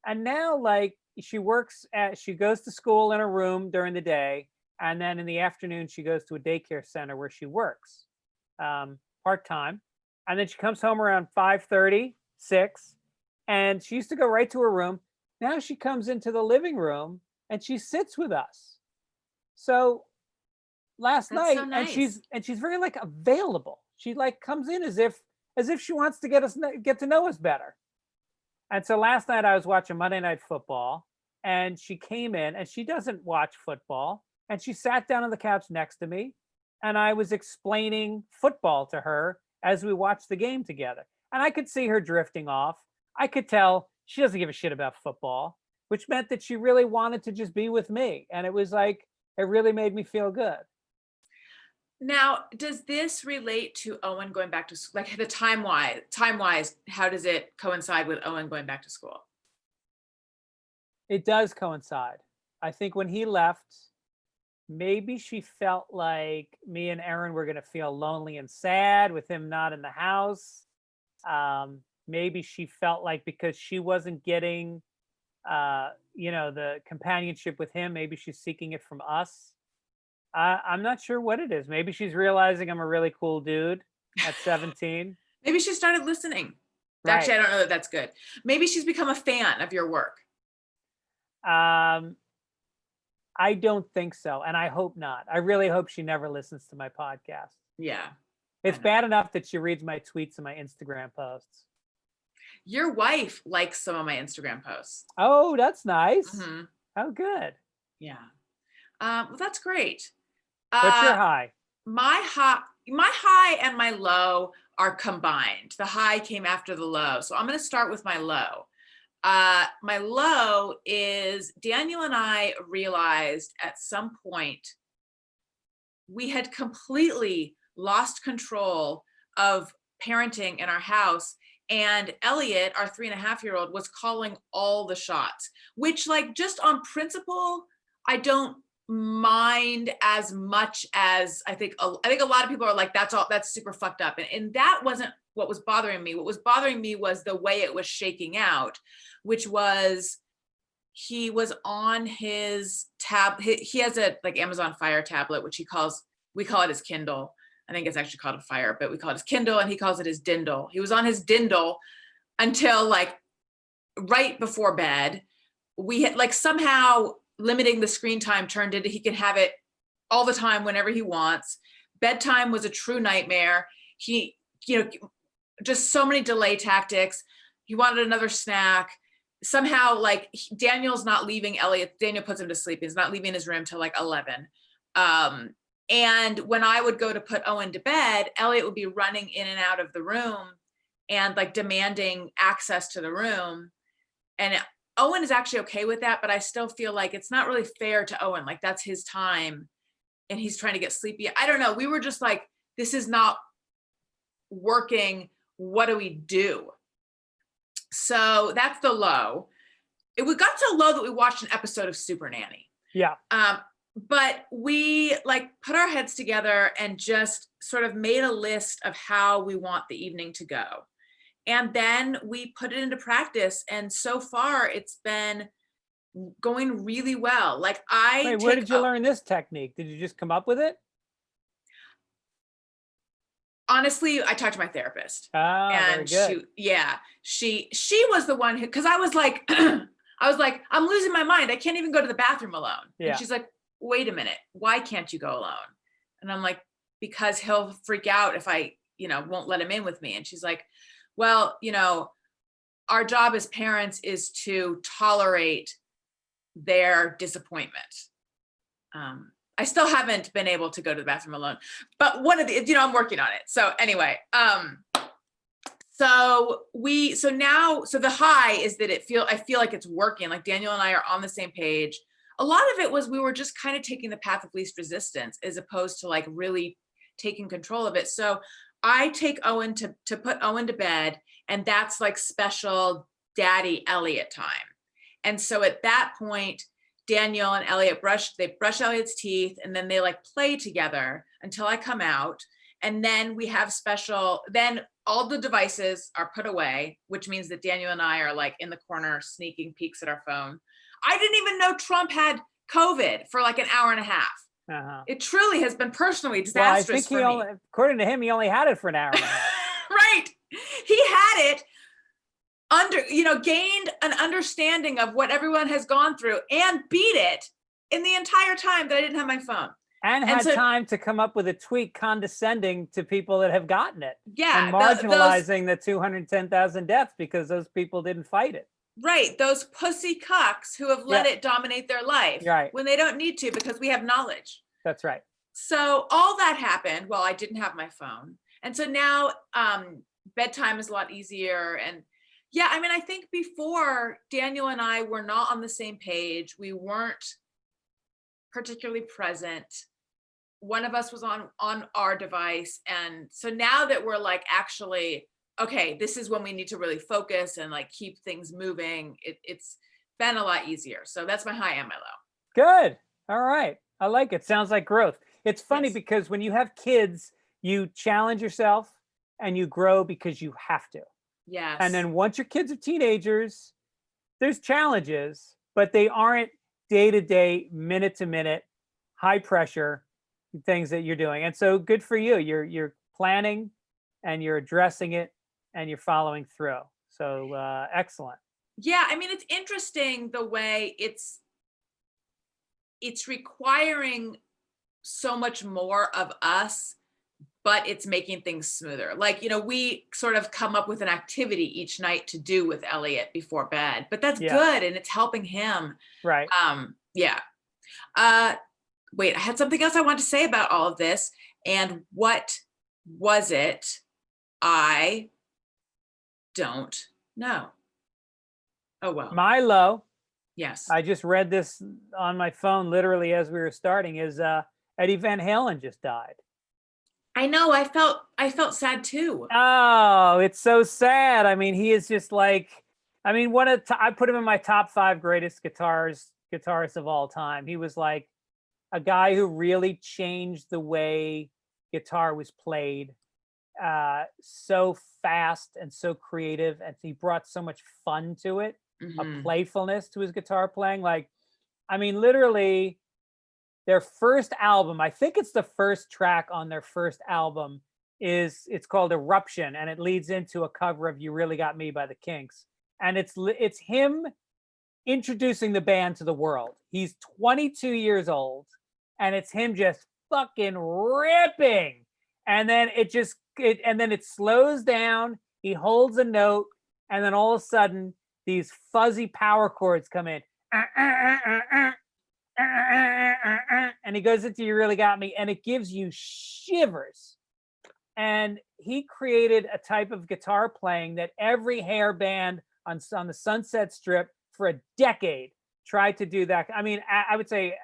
And now like she goes to school in her room during the day. And then in the afternoon, she goes to a daycare center where she works part-time. And then she comes home around 5:30, 6. And she used to go right to her room. Now she comes into the living room and she sits with us. So last night, so nice. and she's very like available. She like comes in as if she wants to get to know us better. And so last night I was watching Monday Night Football and she came in and she doesn't watch football. And she sat down on the couch next to me and I was explaining football to her as we watched the game together. And I could see her drifting off. I could tell she doesn't give a shit about football, which meant that she really wanted to just be with me. And it was like, it really made me feel good. Now, does this relate to Owen going back to school? Like the time-wise, how does it coincide with Owen going back to school? It does coincide. I think when he left, maybe she felt like me and Erin were going to feel lonely and sad with him not in the house. Maybe she felt like because she wasn't getting, the companionship with him, maybe she's seeking it from us. I'm not sure what it is. Maybe she's realizing I'm a really cool dude at 17. Maybe she started listening. Right. Actually, I don't know that that's good. Maybe she's become a fan of your work. I don't think so. And I hope not. I really hope she never listens to my podcast. Yeah. It's bad enough that she reads my tweets and my Instagram posts. Your wife likes some of my Instagram posts. Oh, that's nice. Mm-hmm. Oh, good. Yeah. Well, that's great. What's your high? My high and my low are combined. The high came after the low. So I'm going to start with my low. My low is Daniel and I realized at some point we had completely lost control of parenting in our house. And Elliot, our 3.5-year-old, was calling all the shots, which like just on principle, I don't mind as much as I think a lot of people are like, that's super fucked up. And that wasn't what was bothering me. What was bothering me was the way it was shaking out, which was he was on his tab. He has a like Amazon Fire tablet, which we call it his Kindle. I think it's actually called a Fire, but we call it his Kindle and he calls it his Dindle. He was on his Dindle until like right before bed. We had like somehow limiting the screen time turned into he can have it all the time whenever he wants. Bedtime was a true nightmare. He, just so many delay tactics. He wanted another snack. Somehow like Daniel's not leaving Elliot. Daniel puts him to sleep. He's not leaving his room till like 11. And when I would go to put Owen to bed, Elliot would be running in and out of the room and like demanding access to the room. And Owen is actually okay with that, but I still feel like it's not really fair to Owen. Like that's his time and he's trying to get sleepy. I don't know. We were just like, this is not working. What do we do? So that's the low. We got so low that we watched an episode of Super Nanny. Yeah. But we like put our heads together and just sort of made a list of how we want the evening to go. And then we put it into practice. And so far it's been going really well. Like where did you learn this technique? Did you just come up with it? Honestly, I talked to my therapist. And she was the one who, cause I was like, I'm losing my mind. I can't even go to the bathroom alone. Yeah. And she's like, wait a minute, why can't you go alone? And I'm like, because he'll freak out if I, won't let him in with me. And she's like, well, our job as parents is to tolerate their disappointment. I still haven't been able to go to the bathroom alone, but I'm working on it. So anyway, so the high is that I feel like it's working. Like Daniel and I are on the same page. A lot of it was we were just kind of taking the path of least resistance as opposed to like really taking control of it. So I take Owen to put Owen to bed, and that's like special daddy Elliot time. And so at that point, Daniel and Elliot brush Elliot's teeth, and then they like play together until I come out. And then we have then all the devices are put away, which means that Daniel and I are like in the corner sneaking peeks at our phone. I didn't even know Trump had COVID for like an hour and a half. Uh-huh. It truly has been personally disastrous for me. According to him, he only had it for an hour and a half. Right. He had it gained an understanding of what everyone has gone through and beat it in the entire time that I didn't have my phone. And had time to come up with a tweet condescending to people that have gotten it. Yeah. And marginalizing the 210,000 deaths because those people didn't fight it. Right. Those pussy cucks who have let it dominate their life when they don't need to because we have knowledge. That's right. So all that happened while I didn't have my phone. And so now bedtime is a lot easier. And I think before Daniel and I were not on the same page. We weren't particularly present. One of us was on our device. And so now that we're like, actually, okay, this is when we need to really focus and like keep things moving. It's been a lot easier. So that's my high and my low. Good. All right. I like it. Sounds like growth. It's funny because when you have kids, you challenge yourself and you grow because you have to. Yes. And then once your kids are teenagers, there's challenges, but they aren't day-to-day, minute-to-minute, high pressure things that you're doing. And so good for you. You're planning and you're addressing it and you're following through. So excellent. Yeah. I mean, it's interesting the way it's requiring so much more of us, but it's making things smoother. Like, we sort of come up with an activity each night to do with Elliot before bed, but that's good. And it's helping him. Right. Yeah. Wait, I had something else I wanted to say about all of this. And what was it? I don't know. Oh, well. My low. Yes. I just read this on my phone literally as we were starting is Eddie Van Halen just died. I know. I felt sad too. Oh, it's so sad. I mean, he is just like, I put him in my top 5 greatest guitarists of all time. He was like a guy who really changed the way guitar was played. So fast and so creative, and he brought so much fun to it, a playfulness to his guitar playing. Like, I mean, literally their first album, I think it's the first track on their first album, it's called Eruption, and it leads into a cover of You Really Got Me by the Kinks. And it's him introducing the band to the world. He's 22 years old, and it's him just fucking ripping. And then it slows down. He holds a note, and then all of a sudden, these fuzzy power chords come in. And he goes into You Really Got Me, and it gives you shivers. And he created a type of guitar playing that every hair band on the Sunset Strip for a decade tried to do that. I mean, I would say,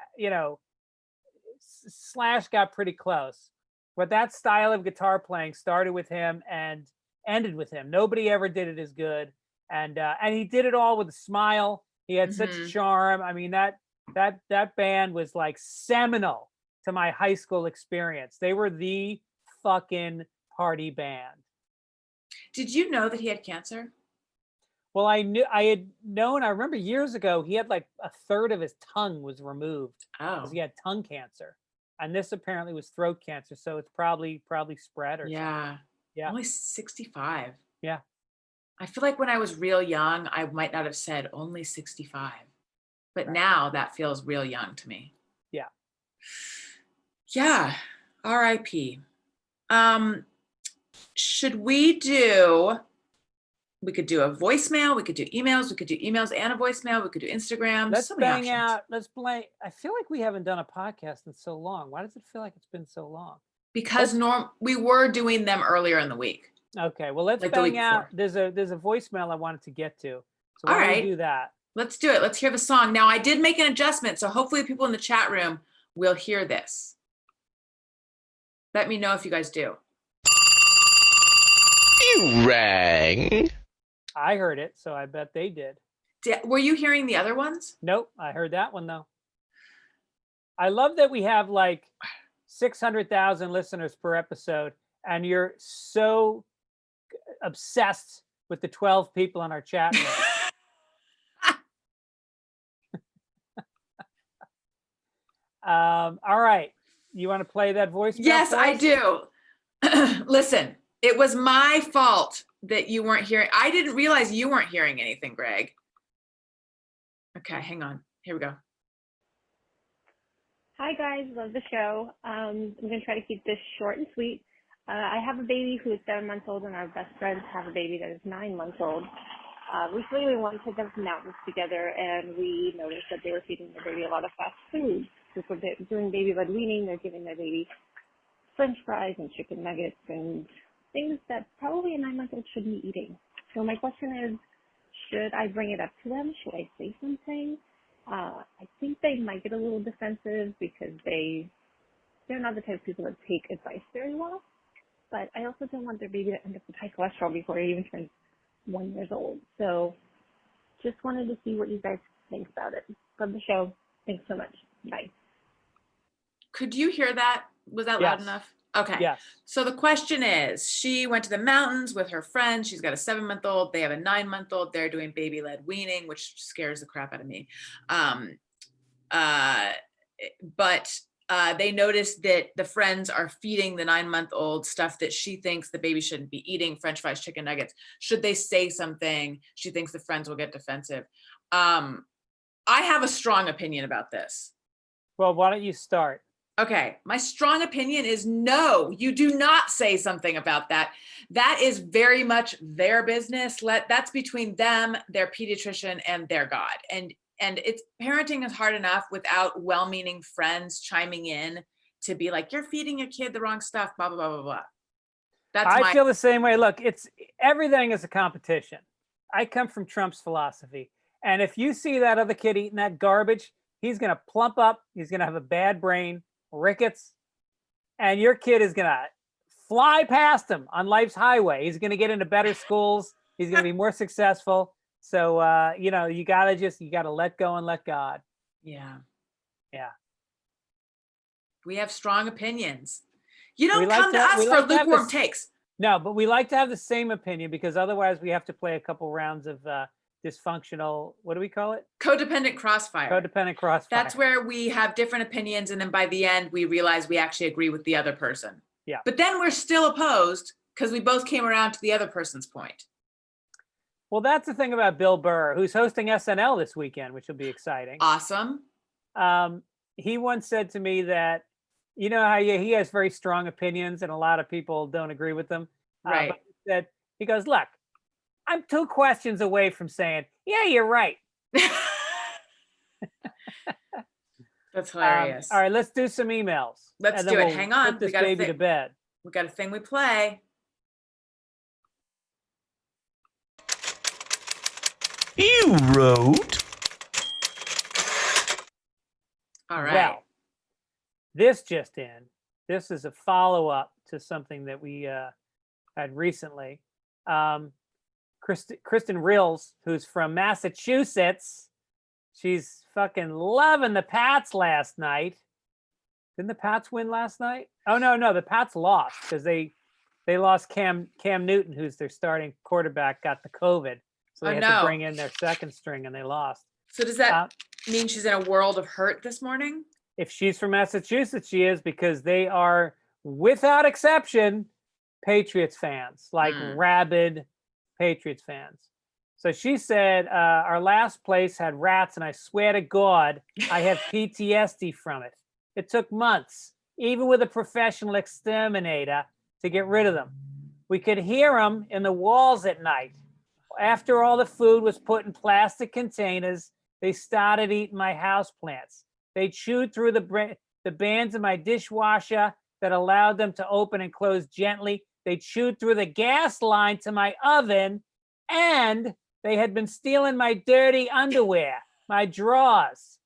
Slash got pretty close, but that style of guitar playing started with him and ended with him. Nobody ever did it as good. And he did it all with a smile. He had such charm. I mean, that band was like seminal to my high school experience. They were the fucking party band. Did you know that he had cancer? Well, I remember years ago, he had like a third of his tongue was removed because he had tongue cancer. And this apparently was throat cancer. So it's probably spread or something. Yeah. Only 65. Yeah. I feel like when I was real young, I might not have said only 65. But now that feels real young to me. Yeah. Yeah, R.I.P. Should we do? We could do a voicemail. We could do emails. We could do emails and a voicemail. We could do Instagram. Let's so many bang options. out. Let's play. I feel like we haven't done a podcast in so long. Why does it feel like it's been so long? Because we were doing them earlier in the week. Okay, well, let's Like the week bang out. before. There's a voicemail I wanted to get to. So All why don't right. we do that? Let's do it. Let's hear the song. Now, I did make an adjustment, so hopefully people in the chat room will hear this. Let me know if you guys do. You rang. I heard it, so I bet they did. Were you hearing the other ones? Nope, I heard that one though. I love that we have like 600,000 listeners per episode, and you're so obsessed with the 12 people in our chat room. All right. You want to play that voicemail? Yes, for I us? do. Listen, it was my fault that you weren't hearing. I didn't realize you weren't hearing anything, Greg. Okay, hang on. Here we go. Hi guys, love the show. I'm going to try to keep this short and sweet. I have a baby who is 7 months old, and our best friends have a baby that is 9 months old. Recently, we went to the mountains together, and we noticed that they were feeding their baby a lot of fast food. Because they're doing baby-led weaning, they're giving their baby French fries and chicken nuggets and things that probably a 9-month-old shouldn't be eating. So my question is, should I bring it up to them? Should I say something? I think they might get a little defensive because they're not the type of people that take advice very well. But I also don't want their baby to end up with high cholesterol before it even turns 1 year old. So just wanted to see what you guys think about it. Love the show. Thanks so much. Bye. Could you hear that? Was that loud enough? Okay. Yes. So the question is, she went to the mountains with her friends. She's got a 7-month-old. They have a 9-month-old. They're doing baby-led weaning, which scares the crap out of me. But they noticed that the friends are feeding the 9-month-old stuff that she thinks the baby shouldn't be eating, French fries, chicken nuggets. Should they say something? She thinks the friends will get defensive. I have a strong opinion about this. Well, why don't you start? Okay, my strong opinion is no, you do not say something about that. That is very much their business. That's between them, their pediatrician, and their God. And it's parenting is hard enough without well-meaning friends chiming in to be like, you're feeding your kid the wrong stuff, blah, blah, blah, blah, blah. I feel the same way. Look, everything is a competition. I come from Trump's philosophy. And if you see that other kid eating that garbage, he's going to plump up. He's going to have a bad brain, rickets, and your kid is going to fly past him on life's highway. He's going to get into better schools. He's going to be more successful. So, you got to let go and let God. Yeah. Yeah. We have strong opinions. You don't come to us for lukewarm takes. No, but we like to have the same opinion because otherwise we have to play a couple rounds of dysfunctional, what do we call it? Codependent crossfire. Codependent crossfire. That's where we have different opinions, and then by the end we realize we actually agree with the other person. Yeah. But then we're still opposed because we both came around to the other person's point. Well, that's the thing about Bill Burr, who's hosting SNL this weekend, which will be exciting. Awesome. He once said to me that, you know how he has very strong opinions and a lot of people don't agree with them. Right. But he goes, look, I'm 2 questions away from saying, yeah, you're right. That's hilarious. All right, let's do some emails. Let's do it. Hang on. Put this baby to bed. We got a thing we play. You wrote. All right. Well, this just in. This is a follow-up to something that we had recently. Kristen Rills, who's from Massachusetts, she's fucking loving the Pats last night. Didn't the Pats win last night? Oh no, the Pats lost because they lost Cam Newton, who's their starting quarterback, got the COVID, so they had to bring in their second string, and they lost. So does that mean she's in a world of hurt this morning? If she's from Massachusetts, she is, because they are, without exception, Patriots fans, like rabid Patriots fans. So she said, our last place had rats, and I swear to God, I have PTSD from it. It took months, even with a professional exterminator, to get rid of them. We could hear them in the walls at night. After all the food was put in plastic containers, they started eating my houseplants. They chewed through the bands of my dishwasher that allowed them to open and close gently. They chewed through the gas line to my oven, and they had been stealing my dirty underwear, my drawers.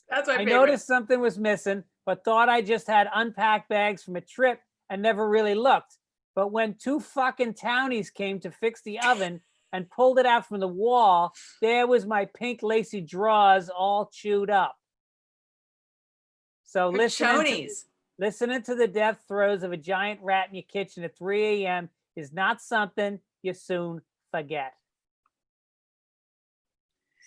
That's my I favorite. noticed something was missing, but thought I just had unpacked bags from a trip and never really looked. But when 2 fucking townies came to fix the oven and pulled it out from the wall, there was my pink lacy drawers all chewed up. So listening to the death throes of a giant rat in your kitchen at 3 a.m. is not something you soon forget.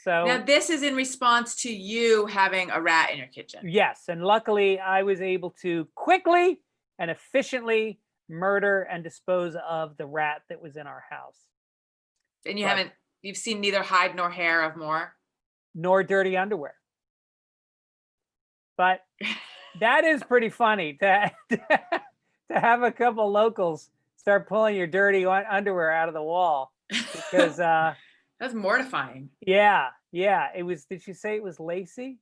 So now this is in response to you having a rat in your kitchen. Yes, and luckily I was able to quickly and efficiently murder and dispose of the rat that was in our house. And you've seen neither hide nor hair of more? Nor dirty underwear. But that is pretty funny to have a couple locals start pulling your dirty underwear out of the wall, because that's mortifying. Yeah. It was. Did she say it was lacy?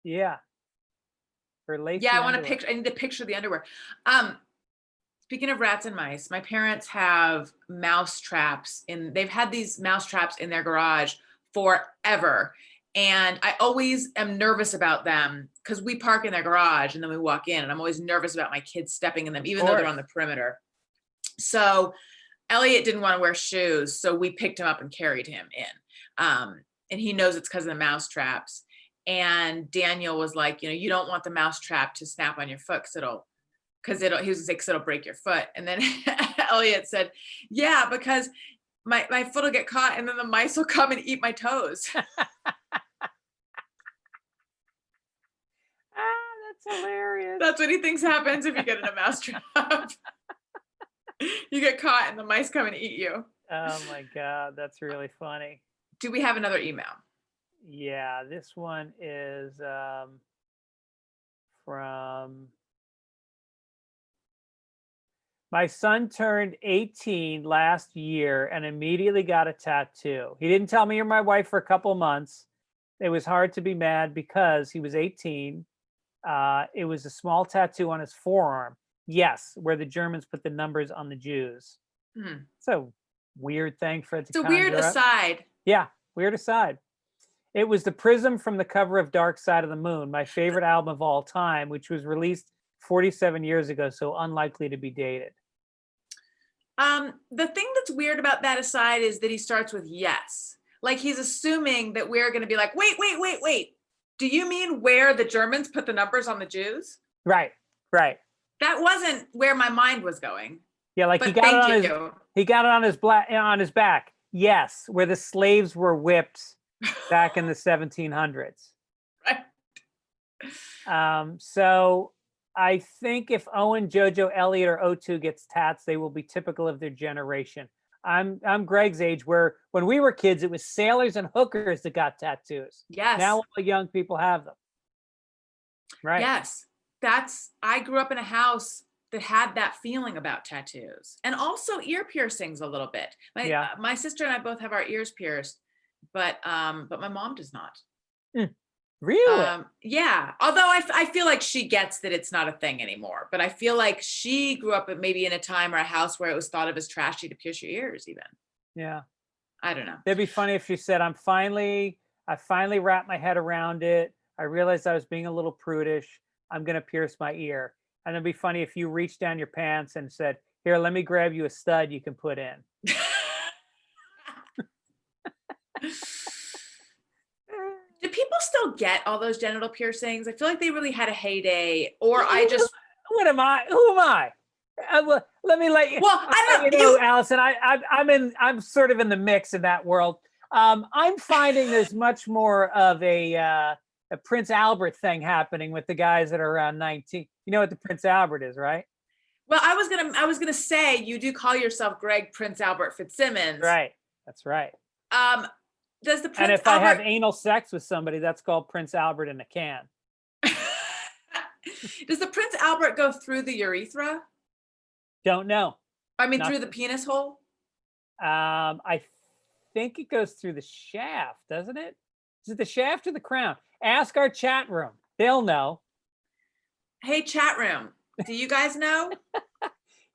Yeah. Or lacy. Yeah, I underwear. need to picture the underwear. Speaking of rats and mice, my parents have mouse traps they've had these mouse traps in their garage forever. And I always am nervous about them because we park in their garage and then we walk in, and I'm always nervous about my kids stepping in them, even though they're on the perimeter. So Elliot didn't want to wear shoes, so we picked him up and carried him in. And he knows it's because of the mouse traps. And Daniel was like, you don't want the mouse trap to snap on your foot he was like, it'll break your foot. And then Elliot said, yeah, because my foot will get caught and then the mice will come and eat my toes. That's hilarious. That's what he thinks happens if you get in a mouse trap. You get caught and the mice come and eat you. Oh my God, that's really funny. Do we have another email? Yeah, this one is from... My son turned 18 last year and immediately got a tattoo. He didn't tell me or my wife for a couple of months. It was hard to be mad because he was 18. It was a small tattoo on his forearm. Yes, where the Germans put the numbers on the Jews. It's a weird thing for it to conjure up. It's a weird aside. Yeah, weird aside. It was the prism from the cover of Dark Side of the Moon, my favorite album of all time, which was released 47 years ago, so unlikely to be dated. The thing that's weird about that aside is that he starts with yes. Like he's assuming that we're going to be like, wait. Do you mean where the Germans put the numbers on the Jews? Right. That wasn't where my mind was going. Yeah, like he got it on his back. Yes, where the slaves were whipped back in the 1700s. Right. So I think if Owen, Jojo, Elliot, or O2 gets tats, they will be typical of their generation. I'm Greg's age, where when we were kids, it was sailors and hookers that got tattoos. Yes. Now all the young people have them. Right. Yes. I grew up in a house that had that feeling about tattoos, and also ear piercings a little bit. My sister and I both have our ears pierced, but my mom does not. Really? Yeah. Although I feel like she gets that it's not a thing anymore, but I feel like she grew up maybe in a time or a house where it was thought of as trashy to pierce your ears even. Yeah. I don't know. It'd be funny if she said, I finally wrapped my head around it. I realized I was being a little prudish. I'm going to pierce my ear. And it'd be funny if you reached down your pants and said, here, let me grab you a stud you can put in. Do people still get all those genital piercings? I feel like they really had a heyday, or Who am I? Well, let me let you. Well, I don't know, Allison. I'm sort of in the mix in that world. I'm finding there's much more of a Prince Albert thing happening with the guys that are around 19. You know what the Prince Albert is, right? Well, I was gonna say you do call yourself Greg Prince Albert Fitzsimmons. Right. That's right. Does the Prince and if Albert... I have anal sex with somebody, that's called Prince Albert in a can. Does the Prince Albert go through the urethra? Don't know. I mean, Not- through the penis hole? I think it goes through the shaft, doesn't it? Is it the shaft or the crown? Ask our chat room. They'll know. Hey, chat room, do you guys know?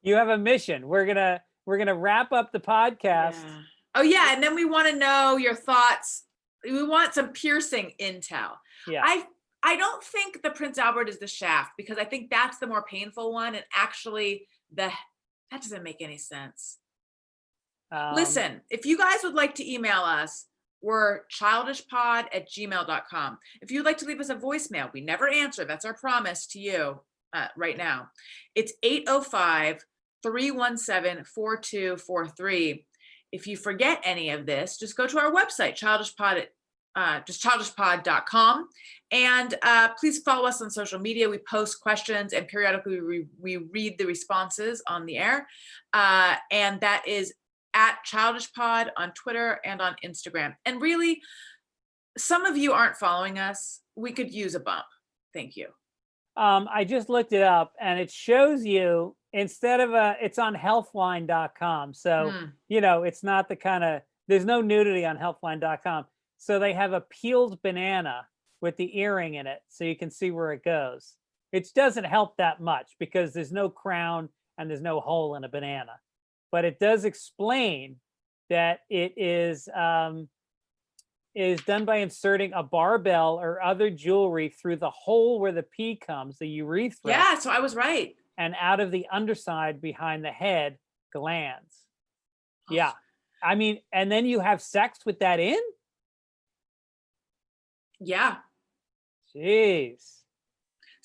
You have a mission. We're gonna wrap up the podcast. Yeah. Oh yeah, and then we want to know your thoughts. We want some piercing intel. Yeah. I don't think the Prince Albert is the shaft, because I think that's the more painful one, and actually that doesn't make any sense. Listen, if you guys would like to email us, we're childishpod@gmail.com. If you'd like to leave us a voicemail, we never answer. That's our promise to you right now. It's 805-317-4243. If you forget any of this, just go to our website, childishpod.com. And please follow us on social media. We post questions, and periodically we read the responses on the air. And that is at ChildishPod on Twitter and on Instagram. And really, some of you aren't following us. We could use a bump. Thank you. I just looked it up, and it shows you, instead of it's on healthline.com. So, it's not the kind of, there's no nudity on healthline.com. So they have a peeled banana with the earring in it, so you can see where it goes. It doesn't help that much because there's no crown and there's no hole in a banana. But it does explain that it is done by inserting a barbell or other jewelry through the hole where the pee comes, the urethra. Yeah, so I was right. And out of the underside behind the head glands. Yeah. I mean, and then you have sex with that in? Yeah. Jeez.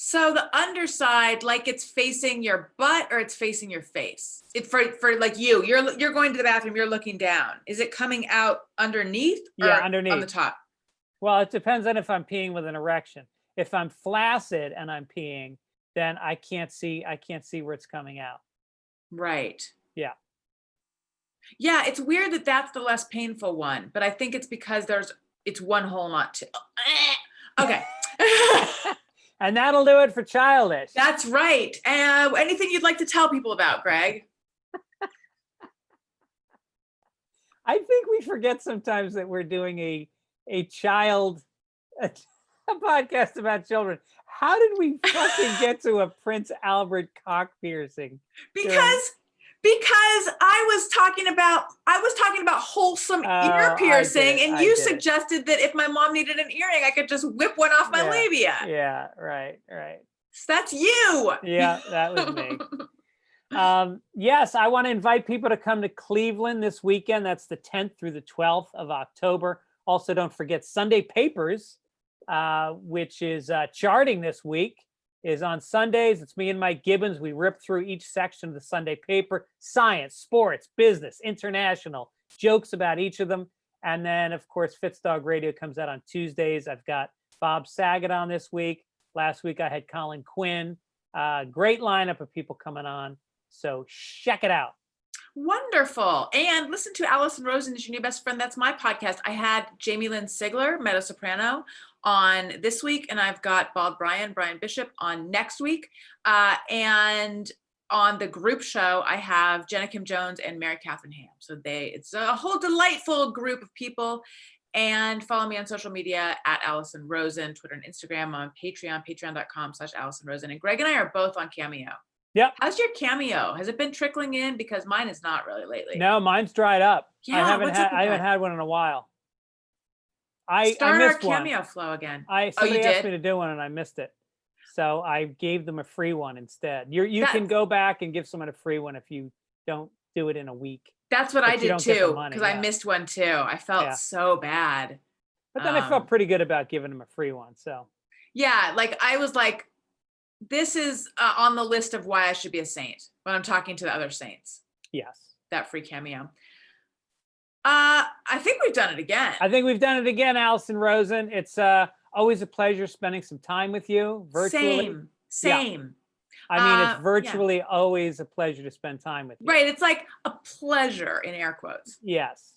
So the underside, like it's facing your butt or it's facing your face? It for like you're going to the bathroom, you're looking down. Is it coming out underneath or underneath. on the top? Well, it depends on if I'm peeing with an erection. If I'm flaccid and I'm peeing, then I can't see where it's coming out. Right. Yeah. Yeah, it's weird that that's the less painful one, but I think it's because it's one hole, not two. Okay. And that'll do it for Childish. That's right. Anything you'd like to tell people about, Greg? I think we forget sometimes that we're doing a podcast about children. How did we fucking get to a Prince Albert cock piercing? Because I was talking about wholesome ear piercing, and you suggested that if my mom needed an earring, I could just whip one off my labia. Yeah, right. So that's you. Yeah, that was me. Yes, I want to invite people to come to Cleveland this weekend. That's the 10th through the 12th of October. Also, don't forget Sunday Papers, which is charting this week, is on Sundays. It's me and Mike Gibbons. We rip through each section of the Sunday paper: science, sports, business, international, jokes about each of them. And then, of course, Fitzdog Radio comes out on Tuesdays. I've got Bob Saget on this week. Last week I had Colin Quinn. Great lineup of people coming on. So check it out. Wonderful. And listen to Allison Rosen is Your New Best Friend. That's my podcast. I had Jamie Lynn Sigler, mezzo-soprano, on this week, and I've got Brian Bishop on next week. And on the group show, I have Jenna Kim Jones and Mary Catherine Ham. So it's a whole delightful group of people. And follow me on social media at Allison Rosen, Twitter and Instagram, on Patreon, patreon.com/Allison Rosen. And Greg and I are both on Cameo. Yep. How's your Cameo? Has it been trickling in? Because mine is not really lately. No, mine's dried up. Yeah, I haven't had one in a while. I missed our Cameo flow again. Somebody asked me to do one and I missed it. So I gave them a free one instead. You can go back and give someone a free one if you don't do it in a week. That's what I did too, because I missed one too. I felt so bad. But then I felt pretty good about giving them a free one. So yeah, I was like, this is on the list of why I should be a saint when I'm talking to the other saints. Yes. That free Cameo. I think we've done it again. Allison Rosen. It's always a pleasure spending some time with you virtually. Same. Yeah. I mean, it's virtually always a pleasure to spend time with you. Right. It's like a pleasure in air quotes. Yes.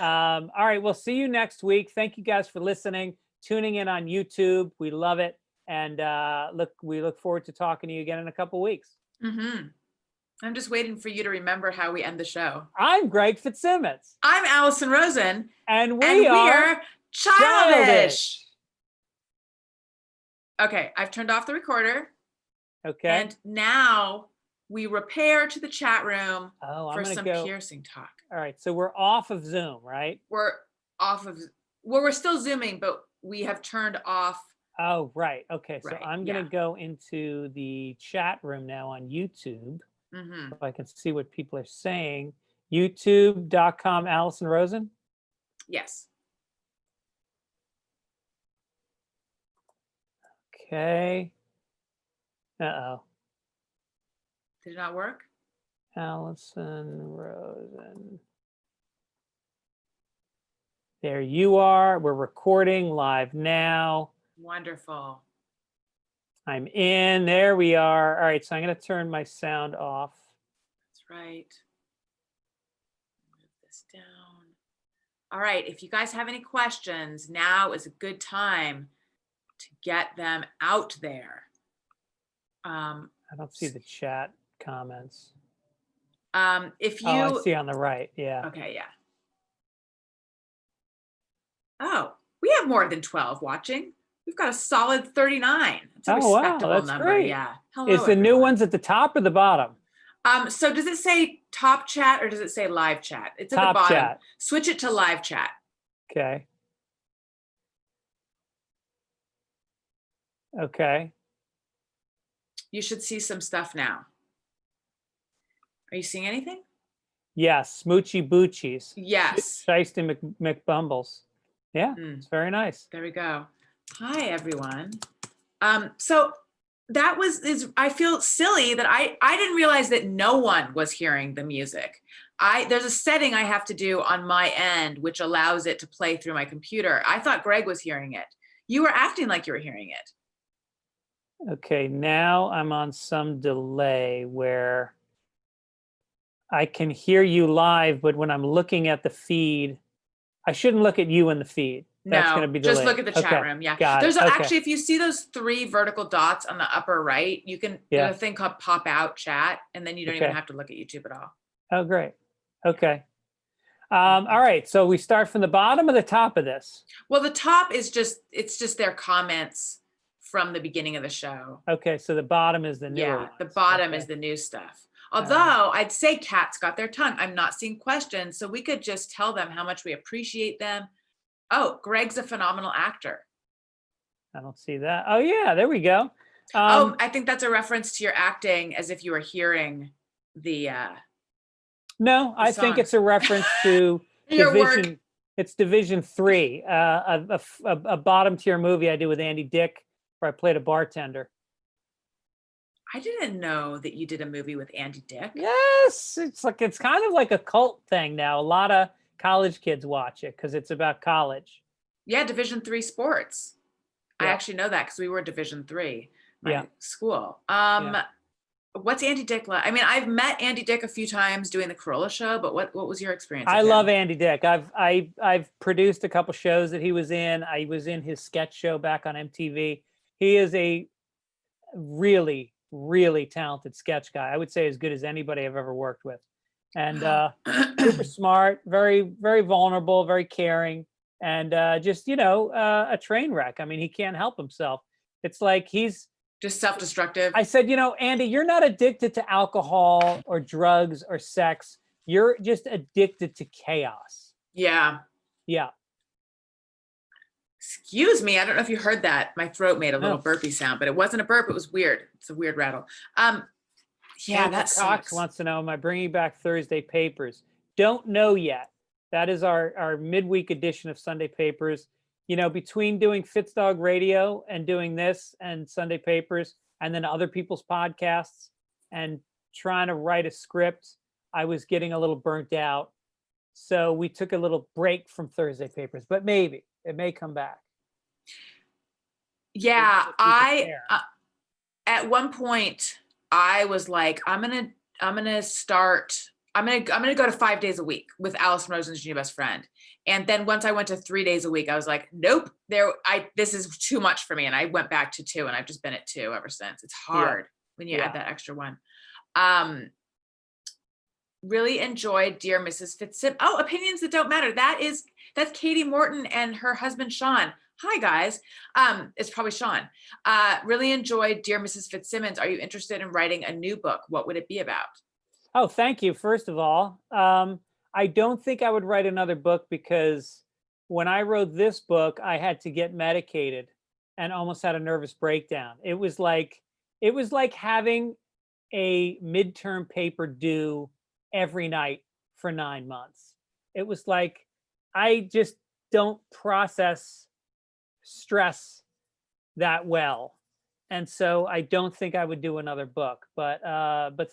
All right. We'll see you next week. Thank you guys for listening, tuning in on YouTube. We love it. And we look forward to talking to you again in a couple weeks. Mm-hmm. I'm just waiting for you to remember how we end the show. I'm Greg Fitzsimmons. I'm Allison Rosen. And we're Childish. Okay, I've turned off the recorder. Okay. And now we repair to the chat room for some piercing talk. All right, so we're off of Zoom, right? We're still Zooming, but we have turned off. Oh, right. Okay, so Right, I'm going to go into the chat room now on YouTube. Mm-hmm. So I can see what people are saying. YouTube.com, Allison Rosen. Yes. Okay. Uh-oh. Did it not work? Allison Rosen. There you are. We're recording live now. Wonderful. I'm in. There we are. All right, so I'm going to turn my sound off. That's right. Move this down. All right, if you guys have any questions, now is a good time to get them out there. I don't see the chat comments. If you... Oh, I see on the right. Yeah. Okay, yeah. Oh, we have more than 12 watching. We've got a solid 39. It's a respectable wow, that's number. great. Yeah. Hello, is the everyone. new ones at the top or the bottom? So does it say top chat or does it say live chat? It's at Top the bottom. chat. Switch it to live chat. Okay. Okay. You should see some stuff now. Are you seeing anything? Yes, Smoochy Boochies. Yes. Shiesty McBumbles. Yeah, it's very nice. There we go. Hi, everyone. So that I feel silly that I didn't realize that no one was hearing the music. There's a setting I have to do on my end, which allows it to play through my computer. I thought Greg was hearing it. You were acting like you were hearing it. Okay, now I'm on some delay where I can hear you live, but when I'm looking at the feed, I shouldn't look at you in the feed. That's going to be delayed. Just look at the chat room. Yeah. There's actually, if you see those 3 vertical dots on the upper right, you can, there's a thing called pop out chat, and then you don't even have to look at YouTube at all. Oh, great. Okay. All right. So we start from the bottom or the top of this? Well, the top is it's just their comments from the beginning of the show. Okay. So the bottom is the new. Yeah. The bottom is the new stuff. Although I'd say cats got their tongue. I'm not seeing questions. So we could just tell them how much we appreciate them. Oh, Greg's a phenomenal actor. I don't see that. Oh, yeah, there we go. I think that's a reference to your acting as if you were hearing the No, I think it's a reference to Division. It's Division 3, a bottom tier movie I did with Andy Dick where I played a bartender. I didn't know that you did a movie with Andy Dick. Yes, it's kind of like a cult thing now. A lot of college kids watch it because it's about college. Yeah, Division 3 sports. Yeah. I actually know that because we were Division 3 school. What's Andy Dick like? I mean, I've met Andy Dick a few times doing the Corolla show, but what was your experience? I love Andy Dick. I've produced a couple shows that he was in. I was in his sketch show back on MTV. He is a really, really talented sketch guy. I would say as good as anybody I've ever worked with. And super smart, very, very vulnerable, very caring, and just, a train wreck. I mean, he can't help himself. It's like he's just self-destructive. I said, Andy, you're not addicted to alcohol or drugs or sex. You're just addicted to chaos. Yeah. Yeah. Excuse me. I don't know if you heard that. My throat made a little burpy sound, but it wasn't a burp. It was weird. It's a weird rattle. Yeah, that sucks. Cox wants to know, am I bringing back Thursday Papers? Don't know yet. That is our midweek edition of Sunday Papers. Between doing Fitzdog Radio and doing this and Sunday Papers and then other people's podcasts and trying to write a script, I was getting a little burnt out. So we took a little break from Thursday Papers, but maybe it may come back. Yeah, at one point I was like, I'm gonna start I'm gonna go to 5 days a week with Alice Rosen's New Best Friend. And then once I went to 3 days a week, I was like, nope, this is too much for me. And I went back to 2, and I've just been at 2 ever since. It's hard when you add that extra one. Really enjoyed Dear Mrs. Fitzsimmons. Oh, Opinions That Don't Matter. That's Katie Morton and her husband, Sean. Hi, guys. It's probably Sean. Really enjoyed Dear Mrs. Fitzsimmons. Are you interested in writing a new book? What would it be about? Oh, thank you. First of all, I don't think I would write another book because when I wrote this book, I had to get medicated and almost had a nervous breakdown. It was like having a midterm paper due every night for 9 months. It was like, I just don't process stress that well. And so I don't think I would do another book, but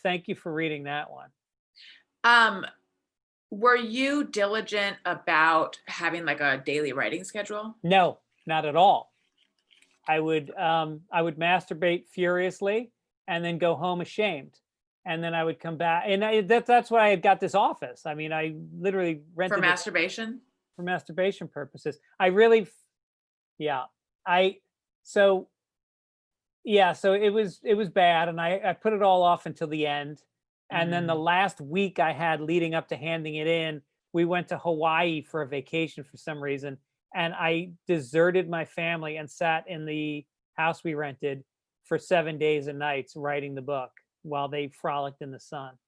thank you for reading that one. Were you diligent about having like a daily writing schedule? No, not at all. I would masturbate furiously and then go home ashamed. And then I would come back, and that's why I got this office. I mean, I literally rented for masturbation. For masturbation purposes. So it was bad, and I put it all off until the end. And then the last week I had leading up to handing it in, we went to Hawaii for a vacation for some reason, and I deserted my family and sat in the house we rented for 7 days and nights writing the book while they frolicked in the sun.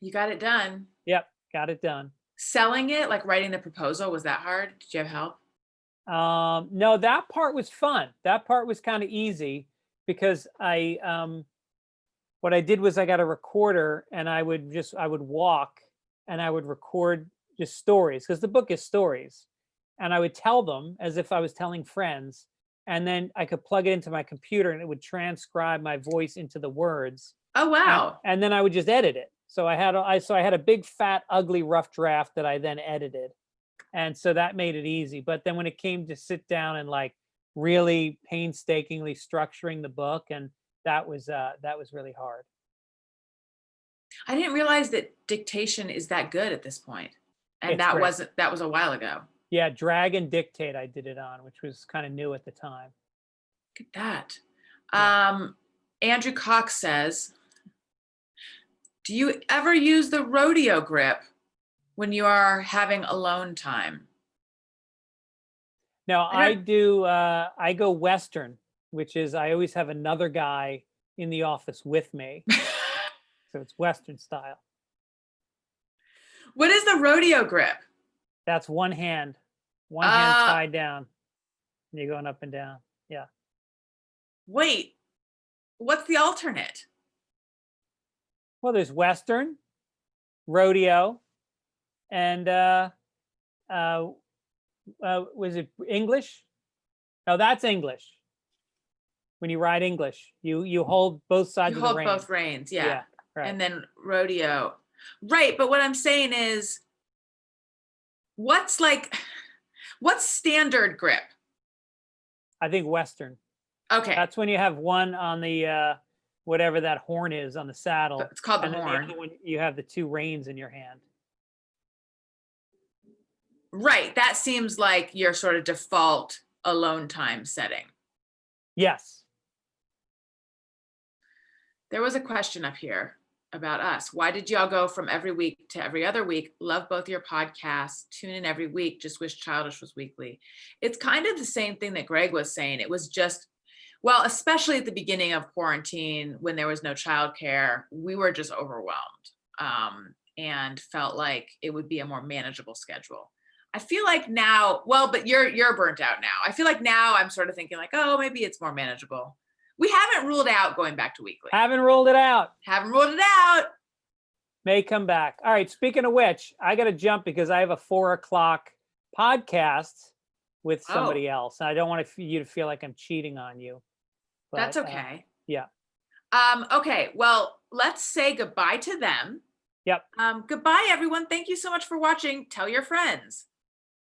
You got it done. Yep, got it done. Selling it, like writing the proposal, was that hard? Did you have help? No, that part was fun. That part was kind of easy because what I did was I got a recorder, and I would walk and I would record just stories, because the book is stories, and I would tell them as if I was telling friends. And then I could plug it into my computer and it would transcribe my voice into the words. Oh, wow. And then I would just edit it. So I had a big, fat, ugly, rough draft that I then edited. And so that made it easy. But then when it came to sit down and like really painstakingly structuring the book, and that was really hard. I didn't realize that dictation is that good at this point. And that was a while ago. Yeah, Drag and Dictate I did it on, which was kind of new at the time. Look at that. Yeah. Andrew Cox says, do you ever use the rodeo grip when you are having alone time? No, I do. I go Western, which is I always have another guy in the office with me. So it's Western style. What is the rodeo grip? That's one hand tied down, and you're going up and down. Yeah. Wait, what's the alternate? Well, there's Western, rodeo, and was it English? No, that's English. When you ride English, you hold both sides of the reins. You hold both reins, yeah. Right. And then rodeo. Right, but what I'm saying is, what's standard grip? I think Western. Okay. That's when you have one on the whatever that horn is on the saddle. It's called the horn. When you have the two reins in your hand. Right. That seems like your sort of default alone time setting. Yes. There was a question up here about us. Why did y'all go from every week to every other week? Love both your podcasts. Tune in every week. Just wish Childish was weekly. It's kind of the same thing that Greg was saying. It was just, well, especially at the beginning of quarantine when there was no childcare, we were just overwhelmed and felt like it would be a more manageable schedule. I feel like now, well, but you're burnt out now. I feel like now I'm sort of thinking like, oh, maybe it's more manageable. We haven't ruled out going back to weekly. Haven't ruled it out. Haven't ruled it out. May come back. All right. Speaking of which, I got to jump because I have a 4:00 podcast with somebody else. And I don't want you to feel like I'm cheating on you. But, that's okay. Yeah. Okay. Well, let's say goodbye to them. Yep. Goodbye, everyone. Thank you so much for watching. Tell your friends.